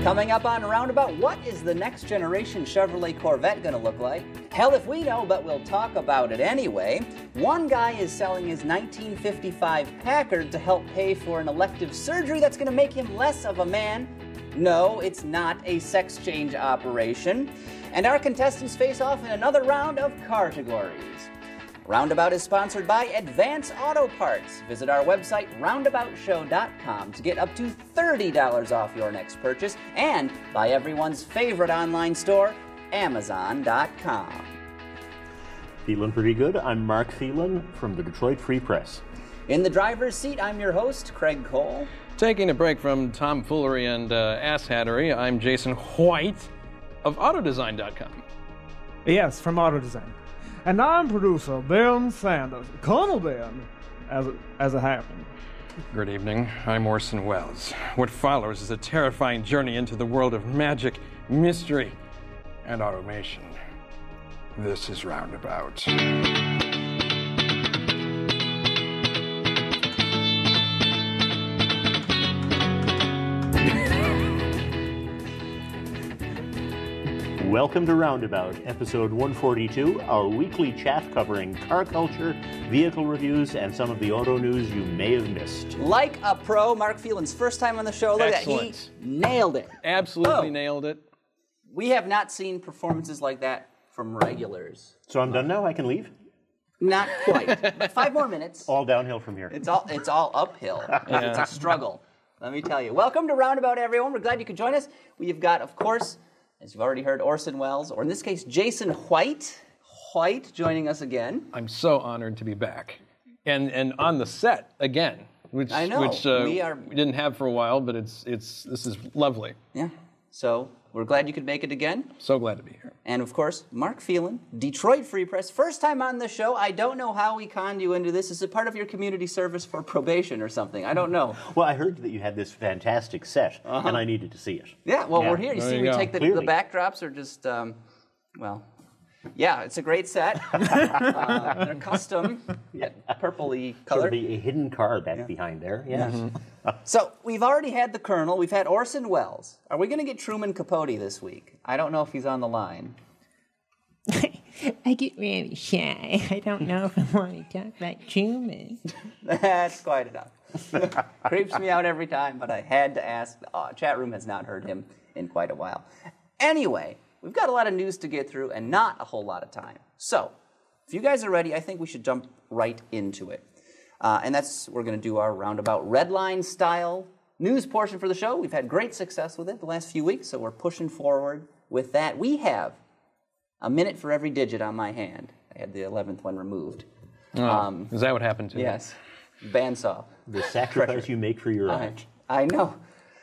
Coming up on Roundabout, what is the next generation Chevrolet Corvette going to look like? Hell if we know, but we'll talk about it anyway. One guy is selling his 1955 Packard to help pay for an elective surgery that's going to make him less of a man. No, it's not a sex change operation. And our contestants face off in another round of Cartegories. Roundabout is sponsored by Advance Auto Parts. Visit our website, roundaboutshow.com, to get up to $30 off your next purchase, and by everyone's favorite online store, Amazon.com. Feeling pretty good. I'm Mark Phelan from the Detroit Free Press. In the driver's seat, I'm your host, Craig Cole. Taking a break from tomfoolery and asshattery, I'm Jason White of Autodesign.com. Yes, from Autodesign. And I'm producer Ben Sanders, Colonel Ben, as it happened. Good evening, I'm Orson Welles. What follows is a terrifying journey into the world of magic, mystery, and automation. This is Roundabout. Welcome to Roundabout, episode 142, our weekly chat covering car culture, vehicle reviews, and some of the auto news you may have missed. Like a pro, Mark Phelan's first time on the show. Look at that, he nailed it. Absolutely nailed it. We have not seen performances like that from regulars. So I'm done now? I can leave? Not quite, but 5 more minutes. All downhill from here. It's all uphill. It's a struggle, let me tell you. Welcome to Roundabout, everyone. We're glad you could join us. We've got, of course, as you've already heard, Orson Welles, or in this case, Jason White, joining us again. I'm so honored to be back. And on the set again, which I know. we didn't have for a while, but this is lovely. Yeah. So we're glad you could make it again. So glad to be here. And of course, Mark Phelan, Detroit Free Press, first time on the show. I don't know how we conned you into this. Is it part of your community service for probation or something? I don't know. Well, I heard that you had this fantastic set, and I needed to see it. Yeah, well, we're here. You see, we take the backdrops are just, yeah, it's a great set. They're custom, purpley color. Sort of a hidden car back behind there, yes. Mm-hmm. So, we've already had the Colonel. We've had Orson Welles. Are we going to get Truman Capote this week? I don't know if he's on the line. I get really shy. I don't know if I want to talk about Truman. That's quite enough. Creeps me out every time, but I had to ask. Chat room has not heard him in quite a while. Anyway, we've got a lot of news to get through and not a whole lot of time. So, if you guys are ready, I think we should jump right into it. And we're going to do our Roundabout red line style news portion for the show. We've had great success with it the last few weeks, so we're pushing forward with that. We have a minute for every digit on my hand. I had the 11th one removed. Is that what happened to you? Yes. Bandsaw. The sacrifice you make for your art. I know.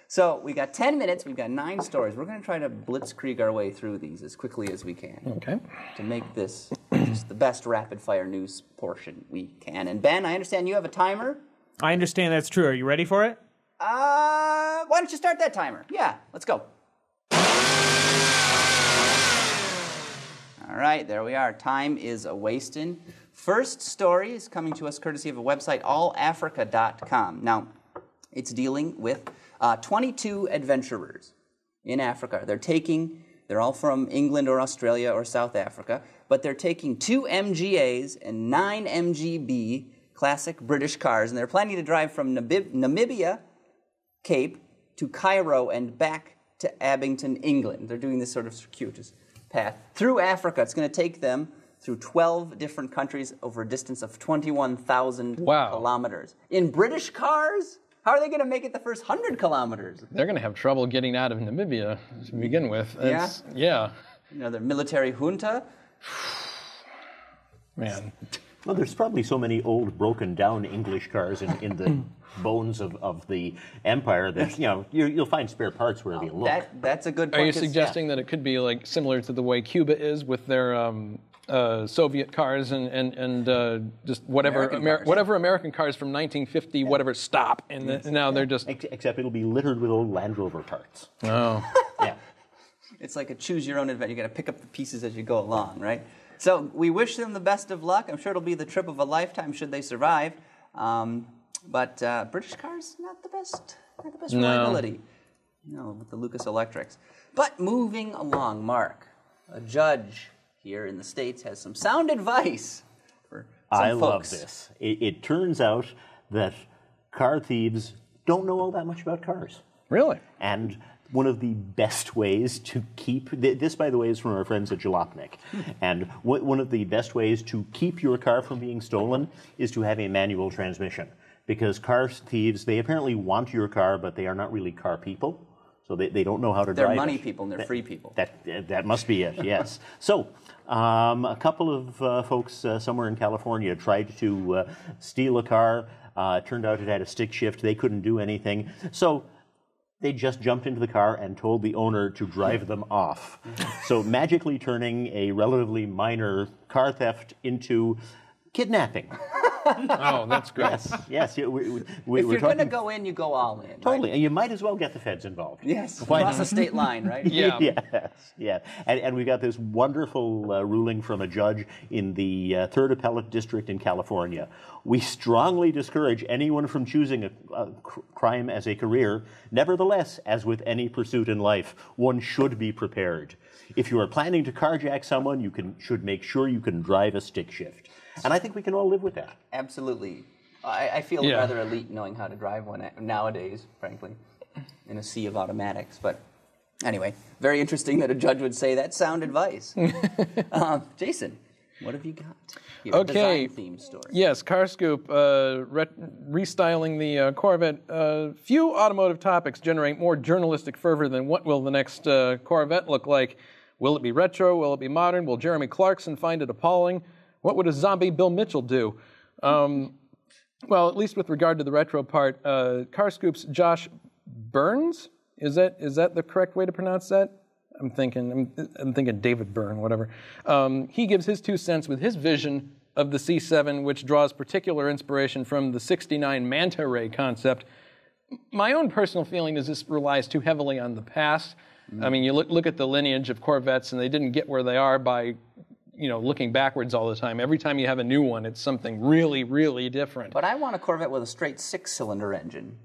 So we got 10 minutes. We've got 9 stories. We're going to try to blitzkrieg our way through these as quickly as we can. Okay. To make this just the best rapid-fire news portion we can. And Ben, I understand you have a timer. I understand that's true. Are you ready for it? Why don't you start that timer? Yeah, let's go. All right, there we are. Time is a-wasting. First story is coming to us courtesy of a website, allafrica.com. Now, it's dealing with 22 adventurers in Africa. They're all from England or Australia or South Africa, but they're taking 2 MGAs and 9 MGB classic British cars, and they're planning to drive from Namibia, Cape, to Cairo and back to Abington, England. They're doing this sort of circuitous path through Africa. It's going to take them through 12 different countries over a distance of 21,000 kilometers. In British cars? How are they going to make it the first 100 kilometers? They're going to have trouble getting out of Namibia to begin with. Yeah? You know, the military junta? Man. Well, there's probably so many old, broken-down English cars in the bones of the empire that, you'll find spare parts where they look. That's a good point. Are you suggesting that it could be like similar to the way Cuba is with their Soviet cars and just whatever American cars from 1950 whatever stop, and now they're just except it'll be littered with old Land Rover parts. Oh, yeah. It's like a choose your own adventure. You got to pick up the pieces as you go along, right? So we wish them the best of luck. I'm sure it'll be the trip of a lifetime should they survive. But British cars not the best reliability. No, with the Lucas Electrics. But moving along, Mark, a judge here in the States has some sound advice for some I folks. love this. It turns out that car thieves don't know all that much about cars. Really? And one of the best ways to keep, this by the way is from our friends at Jalopnik, and one of the best ways to keep your car from being stolen is to have a manual transmission. Because car thieves, they apparently want your car, but they are not really car people. So they don't know how to drive it. They're money people and they're free people. That must be it, yes. So a couple of folks somewhere in California tried to steal a car. It turned out it had a stick shift. They couldn't do anything. So they just jumped into the car and told the owner to drive them off. So magically turning a relatively minor car theft into kidnapping. Oh, that's great. Yes. If you're going to go in, you go all in. Totally. Right? And you might as well get the feds involved. Yes. Why Across not? the state line, right? Yeah. Yes, yeah. And we got this wonderful ruling from a judge in the 3rd Appellate District in California. We strongly discourage anyone from choosing a crime as a career. Nevertheless, as with any pursuit in life, one should be prepared. If you are planning to carjack someone, you should make sure you can drive a stick shift. And I think we can all live with that. Absolutely. I feel rather elite knowing how to drive one nowadays, frankly, in a sea of automatics. But anyway, very interesting that a judge would say that's sound advice. Jason, what have you got? Here, Okay. design-themed story. Yes, Car Scoop, restyling the Corvette. Few automotive topics generate more journalistic fervor than what will the next Corvette look like. Will it be retro? Will it be modern? Will Jeremy Clarkson find it appalling? What would a zombie Bill Mitchell do? Well, at least with regard to the retro part, Car Scoop's Josh Burns, is that the correct way to pronounce that? I'm thinking David Byrne, whatever. He gives his 2 cents with his vision of the C7, which draws particular inspiration from the '69 Manta Ray concept. My own personal feeling is this relies too heavily on the past. I mean, you look at the lineage of Corvettes, and they didn't get where they are by looking backwards all the time. Every time you have a new one, it's something really, really different. But I want a Corvette with a straight 6-cylinder engine.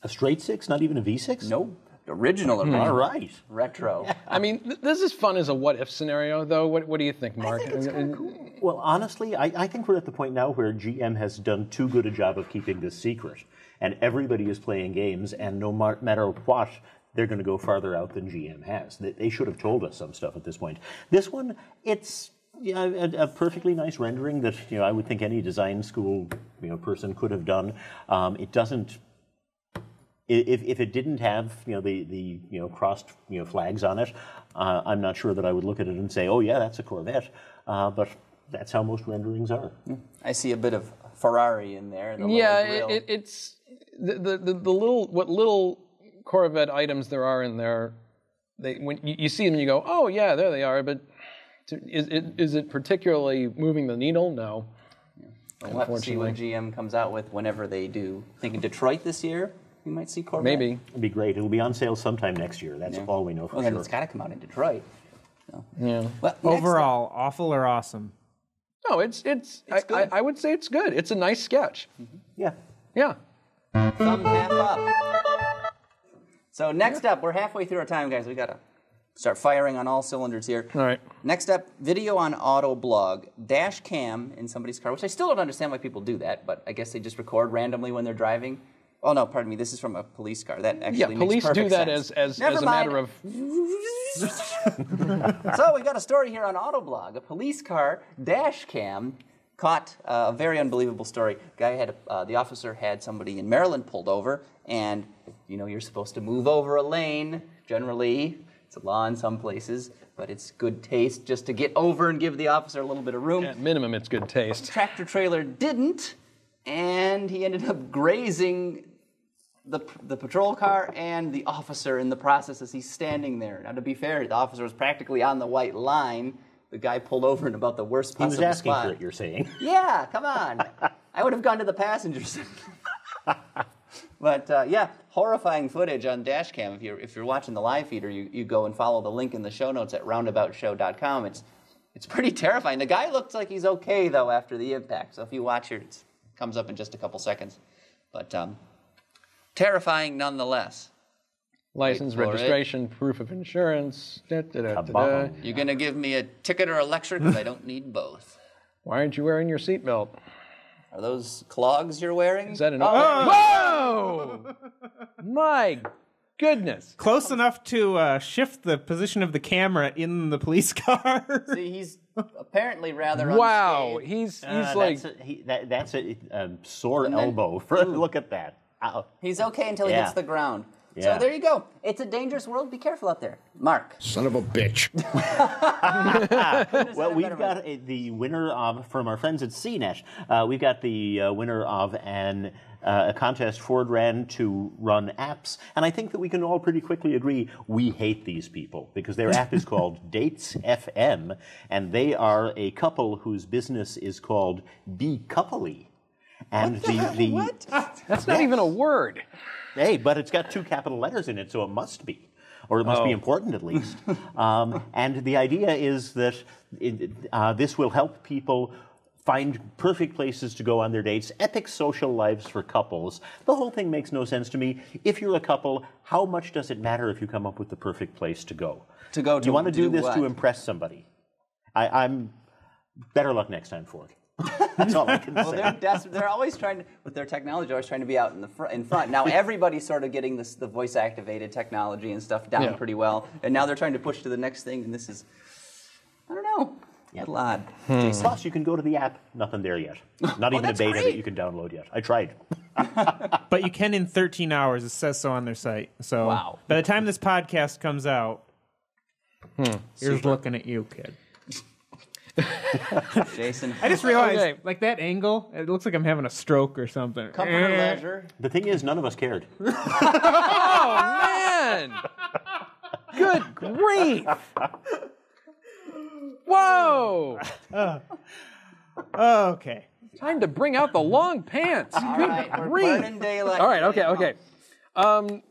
A straight 6, not even a V6? Nope. Original. All right. Retro. I mean, this is fun as a what-if scenario, though. What do you think, Mark? I think it's kind of cool. Well, honestly, I think we're at the point now where GM has done too good a job of keeping this secret. And everybody is playing games, and no matter what, they're going to go farther out than GM has. They should have told us some stuff at this point. This one, it's a perfectly nice rendering that I would think any design school person could have done. It doesn't. If it didn't have the crossed flags on it, I'm not sure that I would look at it and say, oh yeah, that's a Corvette. But that's how most renderings are. I see a bit of Ferrari in there. It's the little Corvette items there are in there. When you see them, you go, oh yeah, there they are. But is it particularly moving the needle? No. We'll have to see what GM comes out with whenever they do. I think in Detroit this year, we might see Corvette. Maybe. It'd be great. It'll be on sale sometime next year. That's all we know for sure. sure. It's got to come out in Detroit. So. Yeah. Well, overall, awful or awesome? No, it's good. I would say it's good. It's a nice sketch. Mm-hmm. Yeah. Yeah. Thumb half up. So next up, we're halfway through our time, guys. We got to start firing on all cylinders here. All right. Next up, video on Autoblog Dash Cam in somebody's car, which I still don't understand why people do that, but I guess they just record randomly when they're driving. Oh, no, pardon me. This is from a police car. That actually makes perfect do that sense. as a matter of... So we got a story here on Autoblog. A police car dash cam caught a very unbelievable story. The officer had somebody in Maryland pulled over, and you're supposed to move over a lane. Generally, it's a law in some places, but it's good taste just to get over and give the officer a little bit of room. At minimum, it's good taste. Tractor trailer didn't, and he ended up grazing the patrol car and the officer in the process as he's standing there. Now, to be fair, the officer was practically on the white line. The guy pulled over in about the worst possible spot. He was asking for it, you're saying. Yeah, come on. I would have gone to the passenger seat. But, horrifying footage on dash cam. If you're watching the live feed, or you go and follow the link in the show notes at roundaboutshow.com, it's pretty terrifying. The guy looks like he's okay, though, after the impact. So if you watch it, it comes up in just a couple seconds. But terrifying nonetheless. License, Wait for registration, proof of insurance. Da, da, da, da, da. You going to give me a ticket or a lecture? Because I don't need both. Why aren't you wearing your seatbelt? Are those clogs you're wearing? Is that an... Whoa! My goodness. Close enough to shift the position of the camera in the police car. See, he's apparently rather Wow, unscathed. he's like... That's a sore elbow. Look at that. Ow. He's okay until he Yeah. hits the ground. Yeah. So there you go. It's a dangerous world. Be careful out there. Mark. Son of a bitch. Well, we've got the winner of, from our friends at CNET, we've got the winner of a contest Ford ran to run apps, and I think that we can all pretty quickly agree we hate these people because their app is called Dates FM, and they are a couple whose business is called Be Coupley. And What? That's not even a word. Hey, but it's got 2 capital letters in it, so it must be. Or it must be important, at least. And the idea is that this will help people find perfect places to go on their dates, epic social lives for couples. The whole thing makes no sense to me. If you're a couple, how much does it matter if you come up with the perfect place to go? To go to You want to do this what? to impress somebody. I'm better luck next time, Ford. That's all I can say. They're always trying to, with their technology, always trying to be out in front. Now everybody's sort of getting the voice-activated technology and stuff down pretty well, and now they're trying to push to the next thing, and this is, I don't know, a little odd. Plus, you can go to the app. Nothing there yet. Not even a that's beta great. that you can download yet. I tried. But you can in 13 hours. It says so on their site. So Wow. by the time this podcast comes out, here's looking at you, kid. Jason. I just realized, Okay. like that angle, it looks like I'm having a stroke or something. Comfort or leisure. The thing is, none of us cared. Oh, man! Good grief! Whoa! Okay. Time to bring out the long pants. All right, we're burning daylight. All right, okay.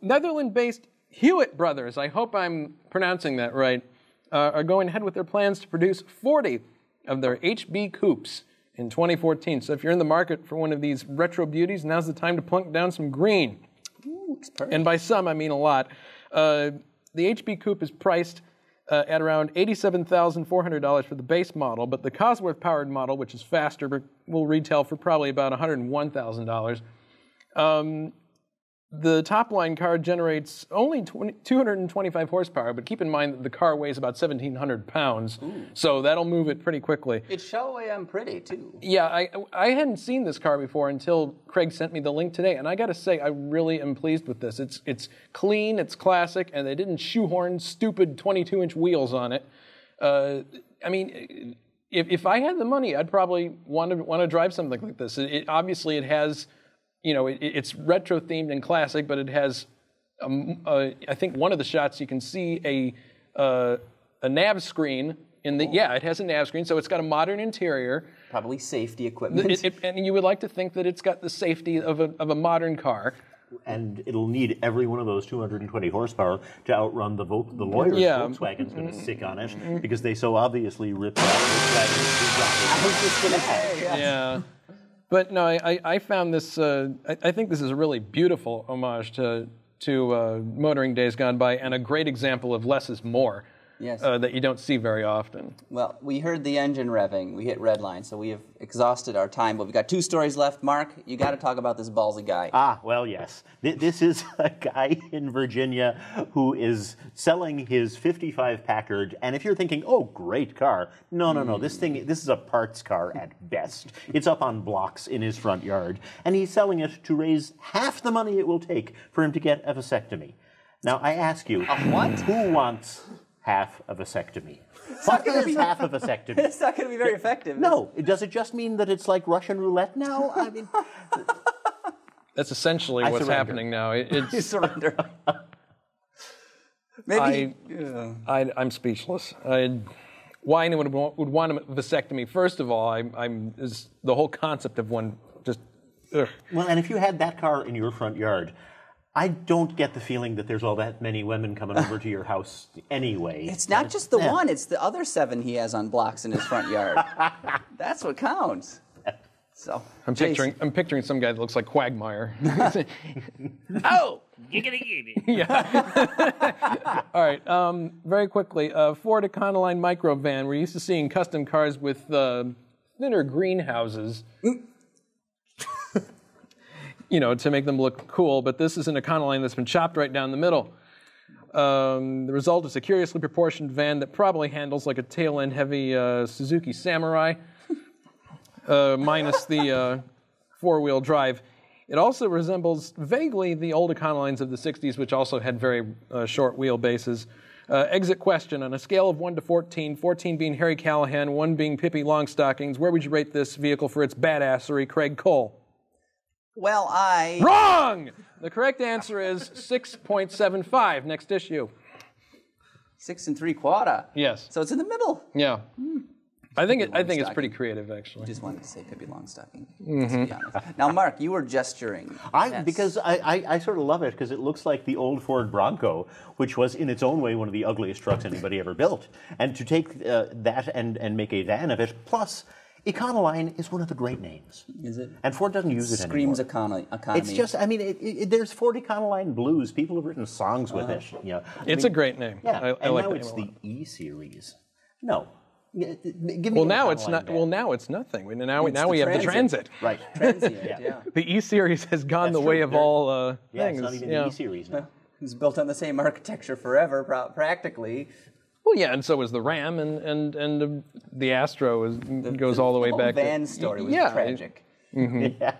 Netherlands-based Hewitt Brothers, I hope I'm pronouncing that right, are going ahead with their plans to produce 40 of their HB coupes in 2014. So if you're in the market for one of these retro beauties, now's the time to plunk down some green. Ooh, it's perfect. And by some, I mean a lot. The HB coupe is priced at around $87,400 for the base model, but the Cosworth-powered model, which is faster, will retail for probably about $101,000. The top-line car generates only 225 horsepower, but keep in mind that the car weighs about 1,700 pounds, so that'll move it pretty quickly. It shall pretty, too. Yeah, I hadn't seen this car before until Craig sent me the link today, and I got to say, I really am pleased with this. It's clean, it's classic, and they didn't shoehorn stupid 22-inch wheels on it. I mean, if I had the money, I'd probably want to drive something like this. Obviously, it has... You know, it's retro-themed and classic, but it has, I think one of the shots you can see a nav screen in the, it has a nav screen, so it's got a modern interior. Probably safety equipment. And you would like to think that it's got the safety of a modern car. And it'll need every one of those 220 horsepower to outrun the lawyers Volkswagen's going to sick on it because they so obviously ripped off Volkswagen's. I was just going to say, Yeah. But no, I found this. I think this is a really beautiful homage to motoring days gone by, and a great example of less is more. Yes. That you don't see very often. Well, we heard the engine revving. We hit red line, so we have exhausted our time. But we've got 2 stories left. Mark, you got to talk about this ballsy guy. Ah, well, yes. This is a guy in Virginia who is selling his '55 Packard. And if you're thinking, oh, great car. No. This is a parts car at best. It's up on blocks in his front yard. And he's selling it to raise half the money it will take for him to get a vasectomy. Now, I ask you, what? Who wants half a vasectomy? What is half a vasectomy? It's not going to be very effective. No. Does it just mean that it's like Russian roulette now? I mean... That's essentially what's happening now. You surrender. I'm speechless. Why anyone would want a vasectomy? First of all, is the whole concept of one just. Ugh. Well, and if you had that car in your front yard, I don't get the feeling that there's all that many women coming over to your house anyway. It's not just the one, it's the other 7 he has on blocks in his front yard. That's what counts. So I'm picturing some guy that looks like Quagmire. Oh, you're gonna get it. Yeah. All right. Very quickly, Ford Econoline Microban. We're used to seeing custom cars with thinner greenhouses, to make them look cool. But this is an Econoline that's been chopped right down the middle. The result is a curiously proportioned van that probably handles like a tail-end heavy Suzuki Samurai, minus the four-wheel drive. It also resembles vaguely the old Econolines of the 60s, which also had very short wheelbases. Exit question, on a scale of 1 to 14, 14 being Harry Callahan, 1 being Pippi Longstockings, where would you rate this vehicle for its badassery, Craig Cole? Well, Wrong! The correct answer is 6.75, next issue. 6 3/4. Yes. So it's in the middle. Yeah. I think it's pretty creative, actually. I just wanted to say Pippi Longstocking, to be honest. Now, Mark, you were gesturing. Because I sort of love it because it looks like the old Ford Bronco, which was in its own way one of the ugliest trucks anybody ever built. And to take that and make a van of it, plus Econoline is one of the great names. Is it? And Ford doesn't use it anymore. Screams economy. It's just, there's Ford Econoline Blues. People have written songs with it. It's a great name. Yeah, I like now that it's name the E-Series. No. Give me well, now it's not. Well, now it's nothing. Now we have the Transit. Right. Transient, yeah. The E-Series has gone the way of all things. It's not even the E-Series now. It's built on the same architecture forever, practically. Well, yeah, and so is the Ram, and the Astro goes all the way back. The van story was tragic. Mm-hmm. Yeah.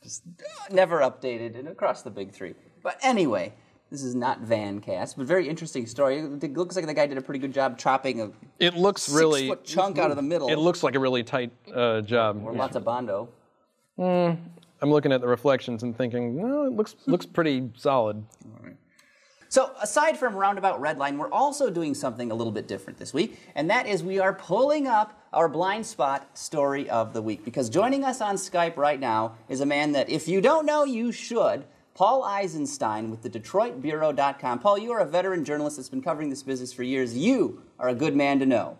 Just never updated and across the big three. But anyway, this is not Vancast, but very interesting story. It looks like the guy did a pretty good job chopping a It looks really 6-foot chunk out of the middle. It looks like a really tight job. Or lots of Bondo. I'm looking at the reflections and thinking, no, it looks pretty solid. All right. So aside from Roundabout Redline, we're also doing something a little bit different this week, and that is we are pulling up our blind spot story of the week. Because joining us on Skype right now is a man that, if you don't know, you should. Paul Eisenstein with the DetroitBureau.com. Paul, you are a veteran journalist that's been covering this business for years. You are a good man to know.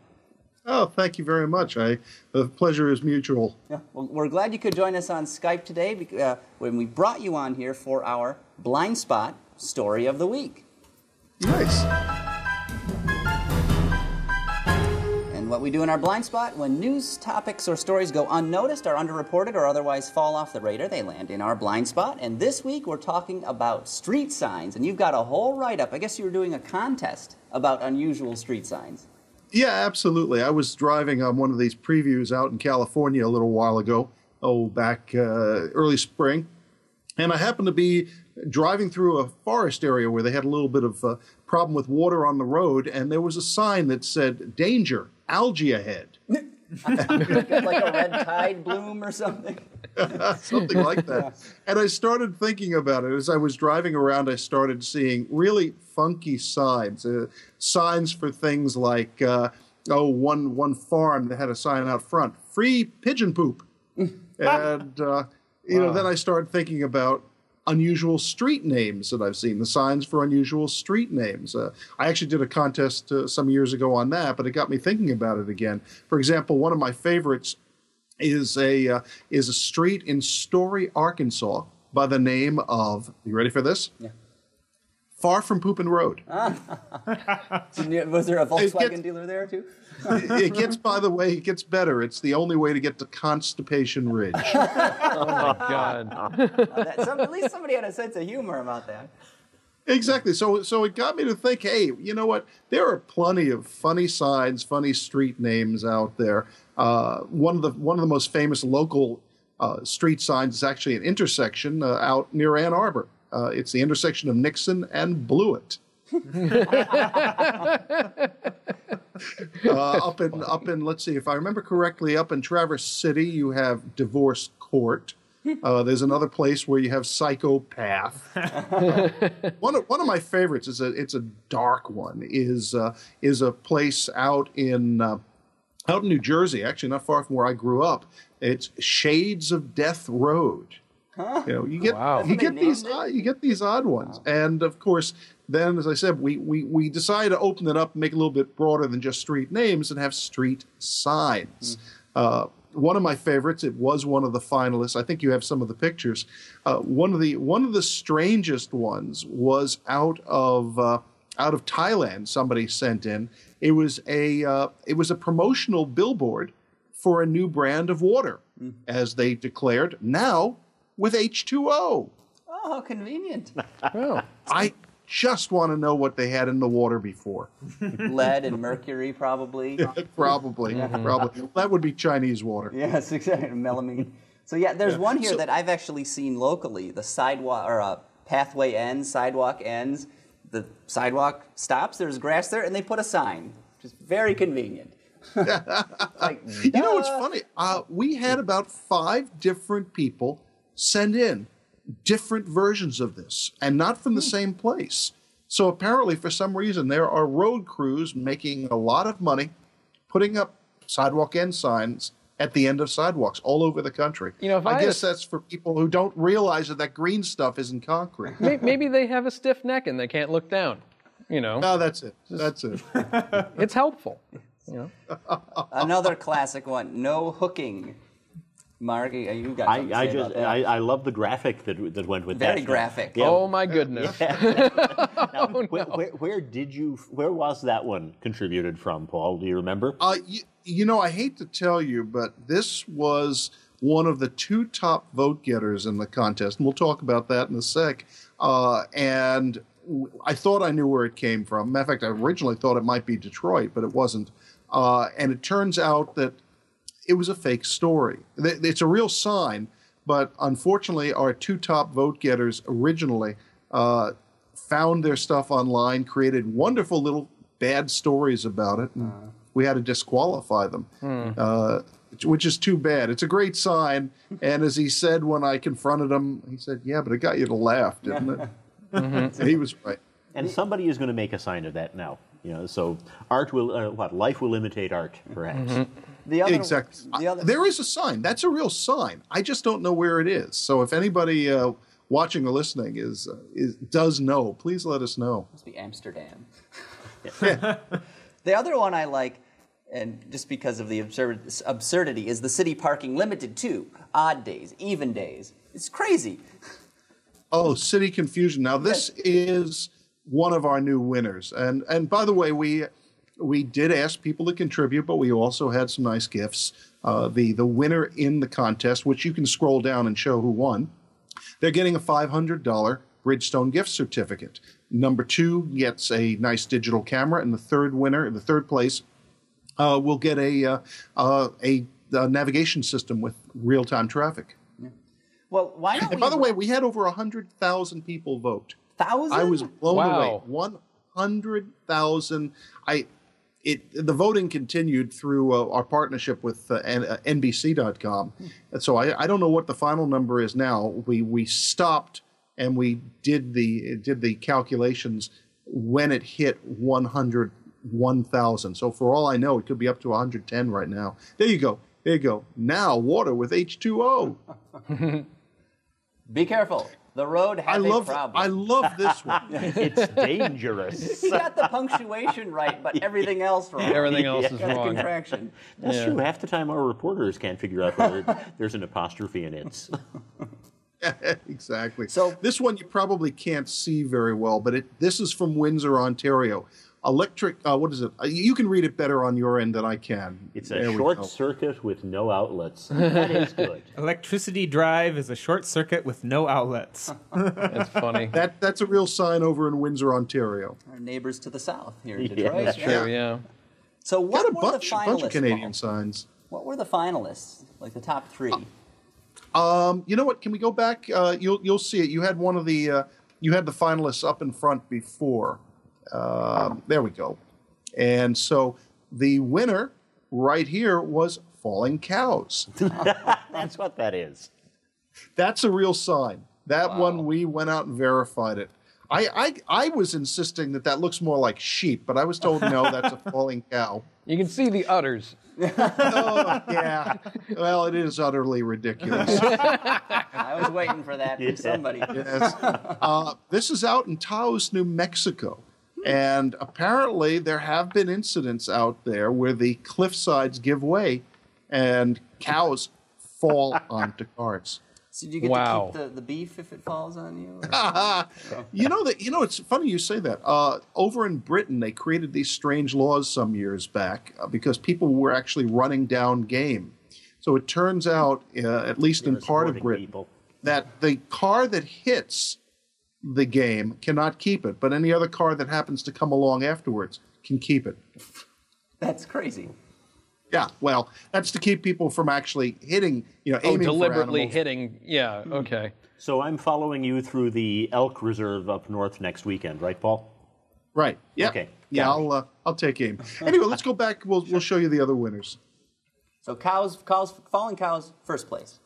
Oh, thank you very much. The pleasure is mutual. Yeah, well, we're glad you could join us on Skype today when we brought you on here for our blind spot story of the week. Nice. And what we do in our blind spot, when news topics or stories go unnoticed or underreported or otherwise fall off the radar, they land in our blind spot. And this week we're talking about street signs. And you've got a whole write-up. I guess you were doing a contest about unusual street signs. Yeah, absolutely. I was driving on one of these previews out in California a little while ago, back early spring. And I happened to be driving through a forest area where they had a little bit of problem with water on the road, and there was a sign that said, "Danger, algae ahead." Like a red tide bloom or something? Something like that. And I started thinking about it. As I was driving around, I started seeing really funky signs. Signs for things like, one farm that had a sign out front, "Free pigeon poop." And, then I started thinking about unusual street names that I've seen, the signs for unusual street names. I actually did a contest some years ago on that, but it got me thinking about it again. For example, one of my favorites is a street in Story, Arkansas, by the name of, you ready for this? Yeah. Far from Poopin' Road. Was there a Volkswagen dealer there, too? By the way, it gets better. It's the only way to get to Constipation Ridge. Oh, my God. At least somebody had a sense of humor about that. Exactly. So it got me to think, hey, you know what? There are plenty of funny signs, funny street names out there. One of the most famous local street signs is actually an intersection out near Ann Arbor. It's the intersection of Nixon and Blewett. Up in, let's see, if I remember correctly, up in Traverse City, you have Divorce Court. There's another place where you have Psychopath. One of my favorites it's a dark one is a place out in New Jersey, actually not far from where I grew up. It's Shades of Death Road. Huh? You get these odd ones, and of course, then as I said, we decided to open it up and make it a little bit broader than just street names and have street signs. one of my favorites. It was one of the finalists. I think you have some of the pictures. One of the strangest ones was out of Thailand. Somebody sent in. It was a promotional billboard for a new brand of water, as they declared, now with H2O. Oh, how convenient. Well, I just want to know what they had in the water before. Lead and mercury, probably. Probably. That would be Chinese water. Yes, exactly. Melamine. So yeah, there's one here that I've actually seen locally. The sidewalk or pathway ends, sidewalk ends. The sidewalk stops. There's grass there, and they put a sign. Just very convenient. Like, you know what's funny? We had about 5 different people send in different versions of this, and not from the same place. So apparently, for some reason, there are road crews making a lot of money putting up sidewalk end signs at the end of sidewalks all over the country. You know, if I guess that's for people who don't realize that green stuff isn't concrete. Maybe they have a stiff neck and they can't look down. You know. No, that's it. That's it. It's helpful. You know. Another classic one. No hooking. Mark, you got something to say about that. I love the graphic that went with that. Very graphic. Yeah. Oh my goodness. Now, Oh, no. where was that one contributed from, Paul? Do you remember? You know, I hate to tell you, but this was one of the 2 top vote getters in the contest, and we'll talk about that in a sec. And I thought I knew where it came from. Matter of fact, I originally thought it might be Detroit, but it wasn't. And it turns out that it was a fake story. It's a real sign, but unfortunately, our 2 top vote getters originally found their stuff online, created wonderful little bad stories about it, and we had to disqualify them, which is too bad. It's a great sign, and as he said when I confronted him, he said, "Yeah, but it got you to laugh, didn't it?" And he was right. And somebody is going to make a sign of that now. You know, so art will, life will imitate art, perhaps. Exactly. There is a sign. That's a real sign. I just don't know where it is. So if anybody watching or listening does know, please let us know. Must be Amsterdam. The other one I like, and just because of the absurdity, is the city parking limited to odd days, even days. It's crazy. Oh, city confusion. Now this is one of our new winners, and by the way, we did ask people to contribute, but we also had some nice gifts. The winner in the contest, which you can scroll down and show who won, they're getting a $500 Bridgestone gift certificate. Number 2 gets a nice digital camera, and the third winner, in the third place, will get a navigation system with real-time traffic. Well, why don't And by the way, we had over 100,000 people vote. 1,000? I was blown Wow. away. 100,000. The voting continued through our partnership with NBC.com. And so I don't know what the final number is now. We stopped and we did the calculations when it hit 101,000. So for all I know, it could be up to 110 right now. There you go. There you go. Now water with H2O. Be careful. The road has a problem. I love this one. It's dangerous. He got the punctuation right, but everything else wrong. Everything else is Got the wrong. contraction. That's true. Half the time our reporters can't figure out whether there's an apostrophe in it. Exactly. So this one you probably can't see very well, but this is from Windsor, Ontario. Electric, what is it? You can read it better on your end than I can. It's a short circuit with no outlets. That is good. Electricity drive is a short circuit with no outlets. It's funny. That's a real sign over in Windsor, Ontario. our neighbors to the south here in Detroit. Yeah, That's true, yeah. So Got what a were bunch the finalists? of Canadian Paul? signs. What were the finalists? Like the top 3? You know what? Can we go back? You'll see it. You had one of the you had the finalists up in front before. There we go. And so the winner right here was Falling Cows. That's what that is. That's a real sign. That Wow. one, we went out and verified it. I was insisting that looks more like sheep, but I was told no, that's a falling cow. You can see the udders. Oh, yeah. Well, it is utterly ridiculous. I was waiting for that from somebody. Yes. This is out in Taos, New Mexico. And apparently there have been incidents out there where the cliff sides give way and cows fall onto cars. So do you get to keep the beef if it falls on you? It's funny you say that. Over in Britain, they created these strange laws some years back because people were actually running down game. So it turns out, at least in part of Britain, that the car that hits the game cannot keep it, but any other car that happens to come along afterwards can keep it. That's crazy. Yeah, well, that's to keep people from actually hitting, aiming deliberately for hitting. Yeah, okay. So I'm following you through the elk reserve up north next weekend, right, Paul? Right. Yeah. Okay. Yeah, I'll take aim. Anyway, let's go back. We'll show you the other winners. So fallen cows, first place.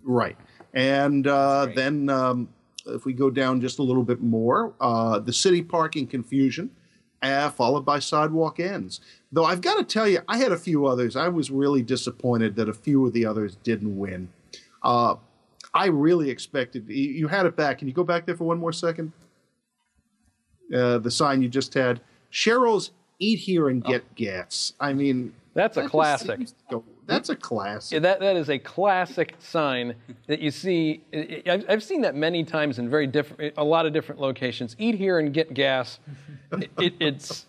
Right. And then if we go down just a little bit more, the city parking confusion, followed by sidewalk ends. Though I've got to tell you, I had a few others. I was really disappointed that a few of the others didn't win. I really expected... You had it back. Can you go back there for one more second? The sign you just had. Cheryl's Eat Here and Get Gas. I mean... That's a classic. That's a classic. Yeah, that is a classic sign that you see. I've seen that many times in a lot of different locations. Eat here and get gas. It's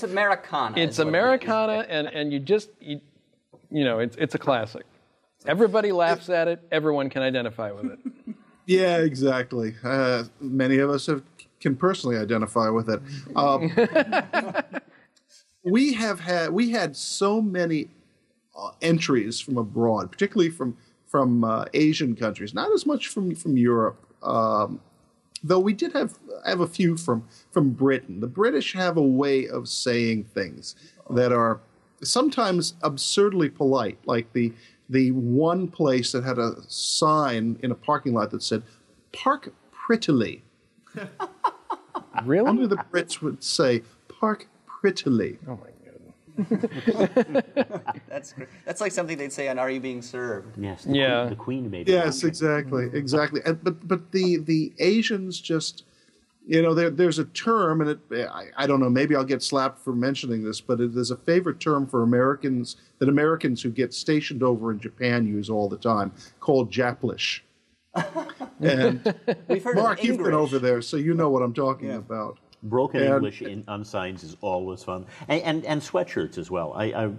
Americana. It's Americana, and it's a classic. Everybody laughs at it. Everyone can identify with it. Yeah, exactly. Many of us can personally identify with it. We had so many entries from abroad, particularly from Asian countries. Not as much from Europe, though we did have a few from Britain. The British have a way of saying things that are sometimes absurdly polite, like the one place that had a sign in a parking lot that said "Park prettily." Really? Only the Brits would say "Park prettily." Oh my God. That's great. That's like something they'd say on "Are You Being Served?" Yes. The Queen made it. Yes, exactly. But the Asians just, there's a term, and I don't know, maybe I'll get slapped for mentioning this, but it is a favorite term for Americans that Americans who get stationed over in Japan use all the time, called Japlish. And We've heard Mark, of you've been English. over there, so you know what I'm talking about. Broken English on signs is always fun. And sweatshirts as well.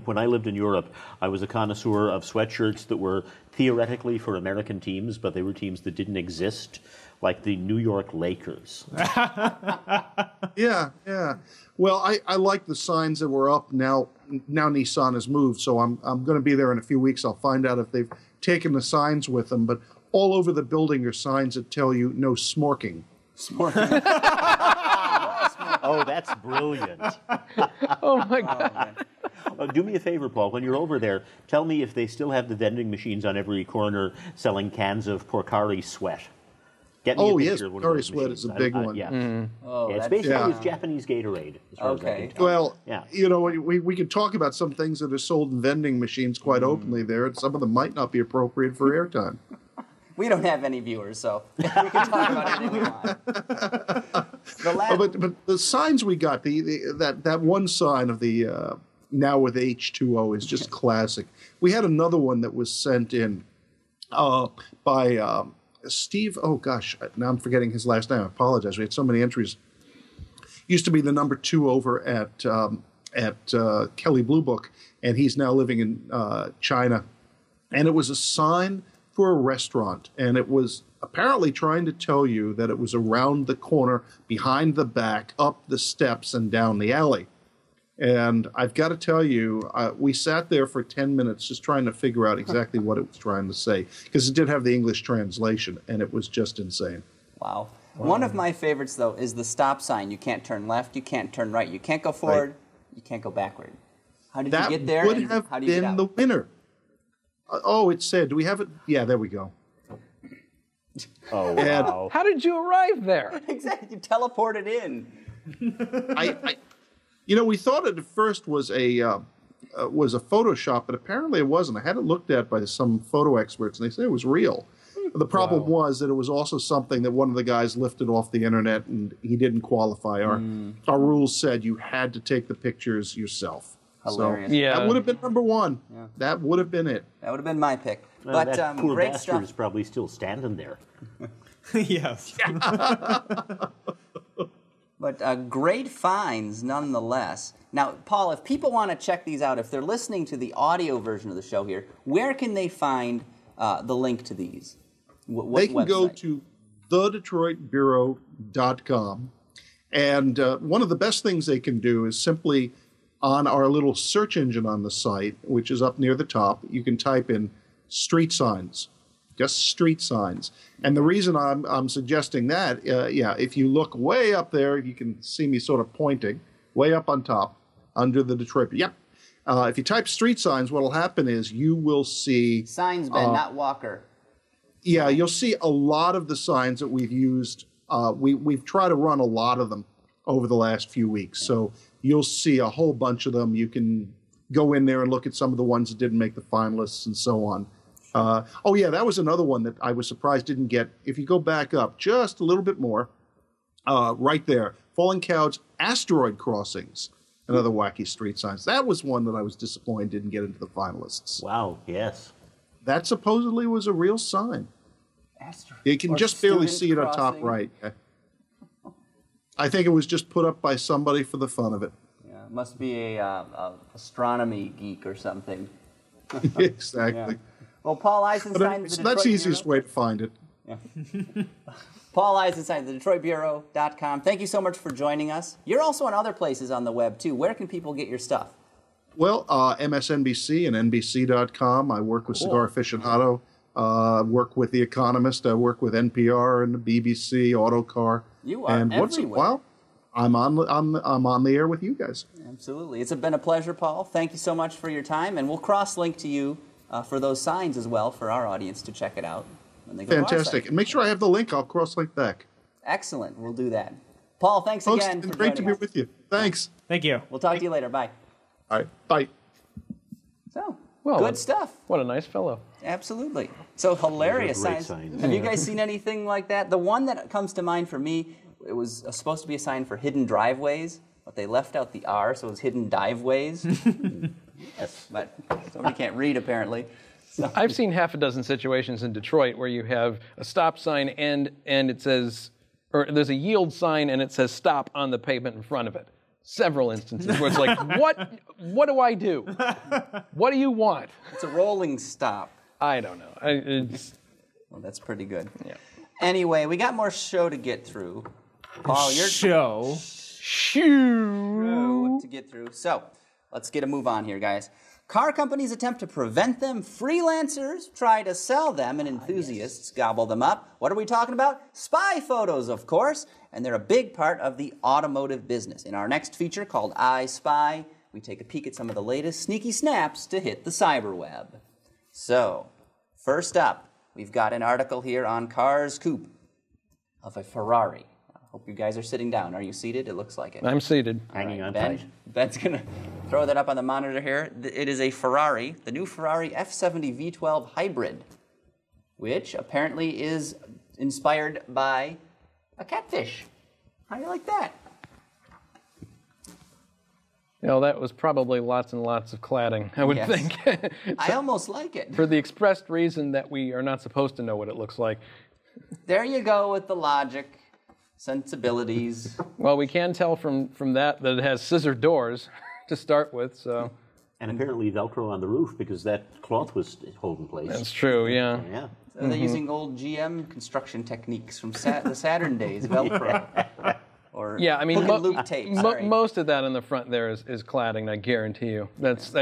When I lived in Europe, I was a connoisseur of sweatshirts that were theoretically for American teams, but they were teams that didn't exist, like the New York Lakers. Yeah. Well, I like the signs that were up. Now Nissan has moved, so I'm going to be there in a few weeks. I'll find out if they've taken the signs with them. But all over the building are signs that tell you no smorking. Smorking. Oh, that's brilliant. Oh, my God. Do me a favor, Paul. When you're over there, tell me if they still have the vending machines on every corner selling cans of Porcari Sweat. Get me a picture of one of Porcari those Sweat machines. is a big one. Yeah. Oh, It's that's basically it's Japanese Gatorade. As far as I can tell. Well, Yeah. we can talk about some things that are sold in vending machines quite openly there, and some of them might not be appropriate for airtime. We don't have any viewers, so we can talk about anything we want. But the signs we got, that one sign of the now with H2O is just classic. We had another one that was sent in by Steve. Oh gosh, now I'm forgetting his last name. I apologize. We had so many entries. Used to be the number 2 over at Kelly Blue Book, and he's now living in China. And it was a sign for a restaurant, and it was apparently trying to tell you that it was around the corner, behind the back, up the steps, and down the alley. And I've got to tell you, we sat there for 10 minutes just trying to figure out exactly what it was trying to say, because it did have the English translation, and it was just insane. Wow. One of my favorites, though, is the stop sign. You can't turn left, you can't turn right, you can't go forward, you can't go backward. How did you get there? That would have how do you get been out? the winner. It said, do we have it? Yeah, there we go. Oh, wow. How did you arrive there? Exactly. You teleported in. We thought it at first was a Photoshop, but apparently it wasn't. I had it looked at by some photo experts, and they said it was real. The problem was that it was also something that one of the guys lifted off the internet, and he didn't qualify. Our rules said you had to take the pictures yourself. Hilarious. So Yeah. that would have been number one. Yeah. That would have been it. That would have been my pick. Well, But that poor great bastard stuff. is probably still standing there. Yes. But great finds nonetheless. Now, Paul, if people want to check these out, if they're listening to the audio version of the show here, where can they find the link to these? What They can go website? to thedetroitbureau.com. And one of the best things they can do is simply on our little search engine on the site, which is up near the top, you can type in street signs. Just street signs. And the reason I'm suggesting that, if you look way up there, you can see me sort of pointing, way up on top, under the Detroit. Yep. If you type street signs, what will happen is you will see... Signs, Ben, not Walker. Yeah, you'll see a lot of the signs that we've used. We've tried to run a lot of them over the last few weeks. So you'll see a whole bunch of them. You can go in there and look at some of the ones that didn't make the finalists and so on. That was another one that I was surprised didn't get. If you go back up just a little bit more, right there, Falling Clouds Asteroid Crossings, another wacky street signs. That was one that I was disappointed didn't get into the finalists. Wow, yes. That supposedly was a real sign. Asteroid. You can Or just barely student see it on top crossing. right. I think it was just put up by somebody for the fun of it. Yeah, it must be a astronomy geek or something. Exactly. Well, Paul Eisenstein, But that's the easiest way to find it. Paul Eisenstein, the DetroitBureau.com. Thank you so much for joining us. You're also on other places on the web, too. Where can people get your stuff? Well, MSNBC and NBC.com. I work with Cigar Aficionado. Work with The Economist. I work with NPR and the BBC, Autocar. You are and once in a everywhere. while, I'm on the air with you guys. Absolutely. It's been a pleasure, Paul. Thank you so much for your time, and we'll cross-link to you for those signs as well for our audience to check it out when they go to our Fantastic. site. And make sure I have the link. I'll cross-link back. Excellent. We'll do that. Paul, thanks Folks, again it's been for great to joining be us. with you. Thanks. Thank you. We'll talk to you later. Bye. All right. Bye. So, Well, good stuff. What a nice fellow. Absolutely. So hilarious Those are great signs. signs. Have you guys seen anything like that? The one that comes to mind for me, it was supposed to be a sign for hidden driveways, but they left out the R, so it was hidden diveways. Yes, but somebody can't read apparently. So, I've seen half a dozen situations in Detroit where you have a stop sign and it says, or there's a yield sign and it says stop on the pavement in front of it. Several instances where it's like, what do I do? What do you want? it's a rolling stop. I don't know. Well, that's pretty good. Yeah. Anyway, we got more show to get through. Paul, your Show. show to get through. So, let's get a move on here, guys. Car companies attempt to prevent them, freelancers try to sell them, and enthusiasts gobble them up. What are we talking about? Spy photos, of course, and they're a big part of the automotive business. In our next feature called I Spy, we take a peek at some of the latest sneaky snaps to hit the cyberweb. So, first up, we've got an article here on Cars Coupe of a Ferrari. I hope you guys are sitting down. Are you seated? It looks like it. I'm seated. Hanging on Ben, tight. Ben's going to throw that up on the monitor here. It is a Ferrari, the new Ferrari F70 V12 Hybrid, which apparently is inspired by a catfish. How do you like that? You know, that was probably lots and lots of cladding, I would Yes. think. I almost like it. For the expressed reason that we are not supposed to know what it looks like. There you go with the logic, sensibilities. Well, we can tell from that it has scissor doors to start with, so And apparently Velcro on the roof because that cloth was holding place. that's true, yeah. Yeah. So they're using old GM construction techniques from the Saturn days, Velcro. Or Yeah, I mean, hook and loop tape. sorry. most of that on the front there is cladding, I guarantee you. There's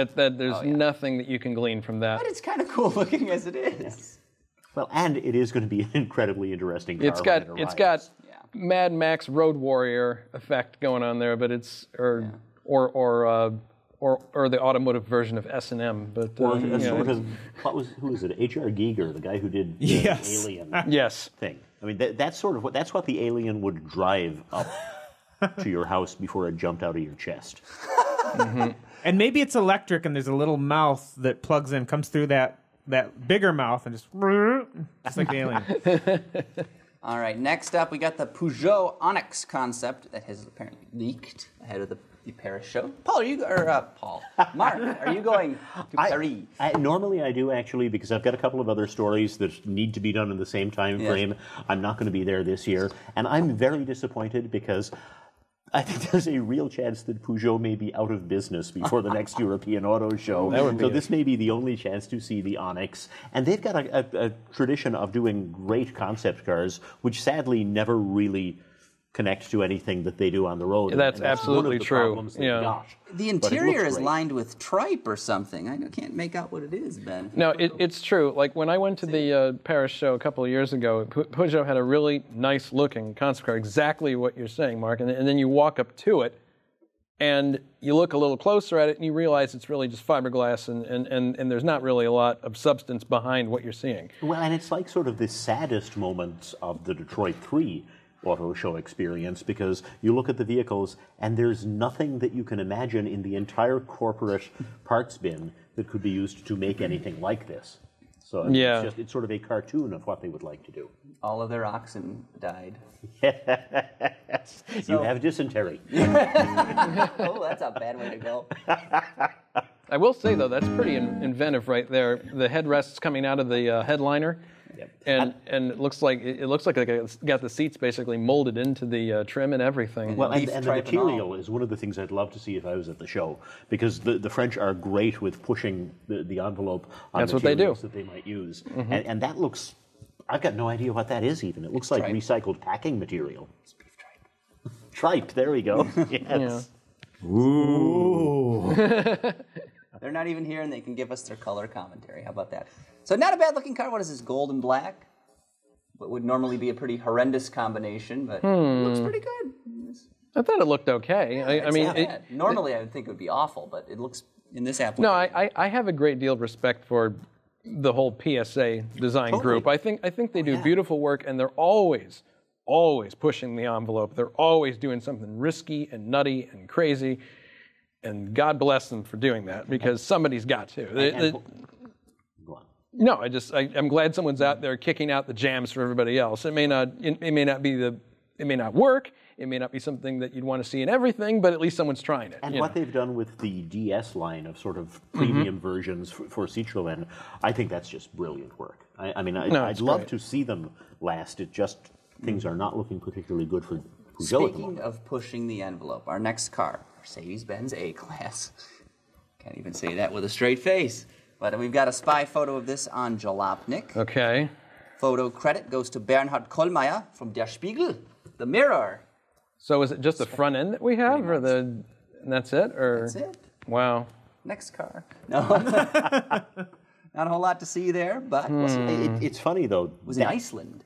nothing that you can glean from that. But it's kind of cool looking as it is. Well, and it is going to be an incredibly interesting car. It's when got it it's got arrives. Mad Max Road Warrior effect going on there, but it's or the automotive version of S&M. But Or you a know, sort of, who was it? H.R. Giger, the guy who did the Yes. Alien yes. thing. I mean, that's what the alien would drive up to your house before it jumped out of your chest. And maybe it's electric and there's a little mouth that plugs in, comes through that bigger mouth and just like the alien. All right, next up, we got the Peugeot Onyx concept that has apparently leaked ahead of the Paris show. Paul, Mark, are you going to Paris? Normally I do, actually, because I've got a couple of other stories that need to be done in the same time frame. I'm not going to be there this year, and I'm very disappointed because I think there's a real chance that Peugeot may be out of business before the next European Auto Show. So this may be the only chance to see the Onyx. And they've got a tradition of doing great concept cars, which sadly never really connect to anything that they do on the road. That's absolutely true. The interior is lined with tripe or something. I can't make out what it is, Ben. No, it's true. Like when I went to the Paris show a couple of years ago, Peugeot had a really nice-looking concept car, exactly what you're saying, Mark. And then you walk up to it, and you look a little closer at it, and you realize it's really just fiberglass, and there's not really a lot of substance behind what you're seeing. Well, and it's like sort of the saddest moments of the Detroit 3 auto show experience, because you look at the vehicles and there's nothing that you can imagine in the entire corporate parts bin that could be used to make anything like this. So it's sort of a cartoon of what they would like to do. All of their oxen died. You have dysentery. Oh, that's a bad way to go. I will say, though, that's pretty inventive right there. The headrests coming out of the headliner. And it looks like they got the seats basically molded into the trim and everything. Well, and the material is one of the things I'd love to see if I was at the show, because the French are great with pushing the envelope on materials that they might use. Mm-hmm. And that looks, I've got no idea what that is even. It looks like recycled packing material. It's beef tripe. Tripe, there we go. Yes. Yeah. Ooh. They're not even here, and they can give us their color commentary. How about that? So not a bad-looking car. What is this, gold and black? What would normally be a pretty horrendous combination, but it looks pretty good. I thought it looked okay. I mean, normally I would think it would be awful, but it looks, in this application. No, I have a great deal of respect for the whole PSA design group. I think they do beautiful work, and they're always pushing the envelope. They're always doing something risky and nutty and crazy. And God bless them for doing that, because somebody's got to. No, I'm glad someone's out there kicking out the jams for everybody else. It may not work. It may not be something that you'd want to see in everything, but at least someone's trying it. And what they've done with the DS line of sort of premium versions for Citroën, I think that's just brilliant work. I'd love to see them last. It just, things are not looking particularly good for Peugeot. Speaking of pushing the envelope, our next car, Mercedes-Benz A-Class. Can't even say that with a straight face. But we've got a spy photo of this on Jalopnik. Okay. Photo credit goes to Bernhard Kollmeier from Der Spiegel. The Mirror. So is it just the front end that we have, and that's it? Or? That's it. Wow. Next car. No. Not a whole lot to see there, but it's funny, though. It was in Iceland.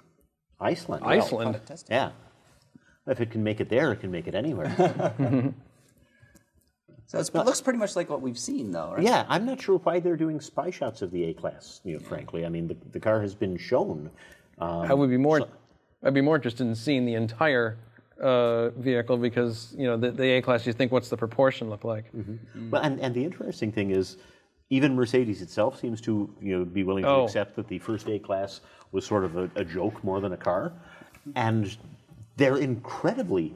Iceland? Iceland. Yeah. If it can make it there, it can make it anywhere. So it looks pretty much like what we've seen, though, right? Yeah, I'm not sure why they're doing spy shots of the A-Class, frankly. I mean, the car has been shown. I'd be more interested in seeing the entire vehicle, because, the A-Class, you think, what's the proportion look like? Mm-hmm. Well, and the interesting thing is, even Mercedes itself seems to be willing to accept that the first A-Class was sort of a joke more than a car. And they're incredibly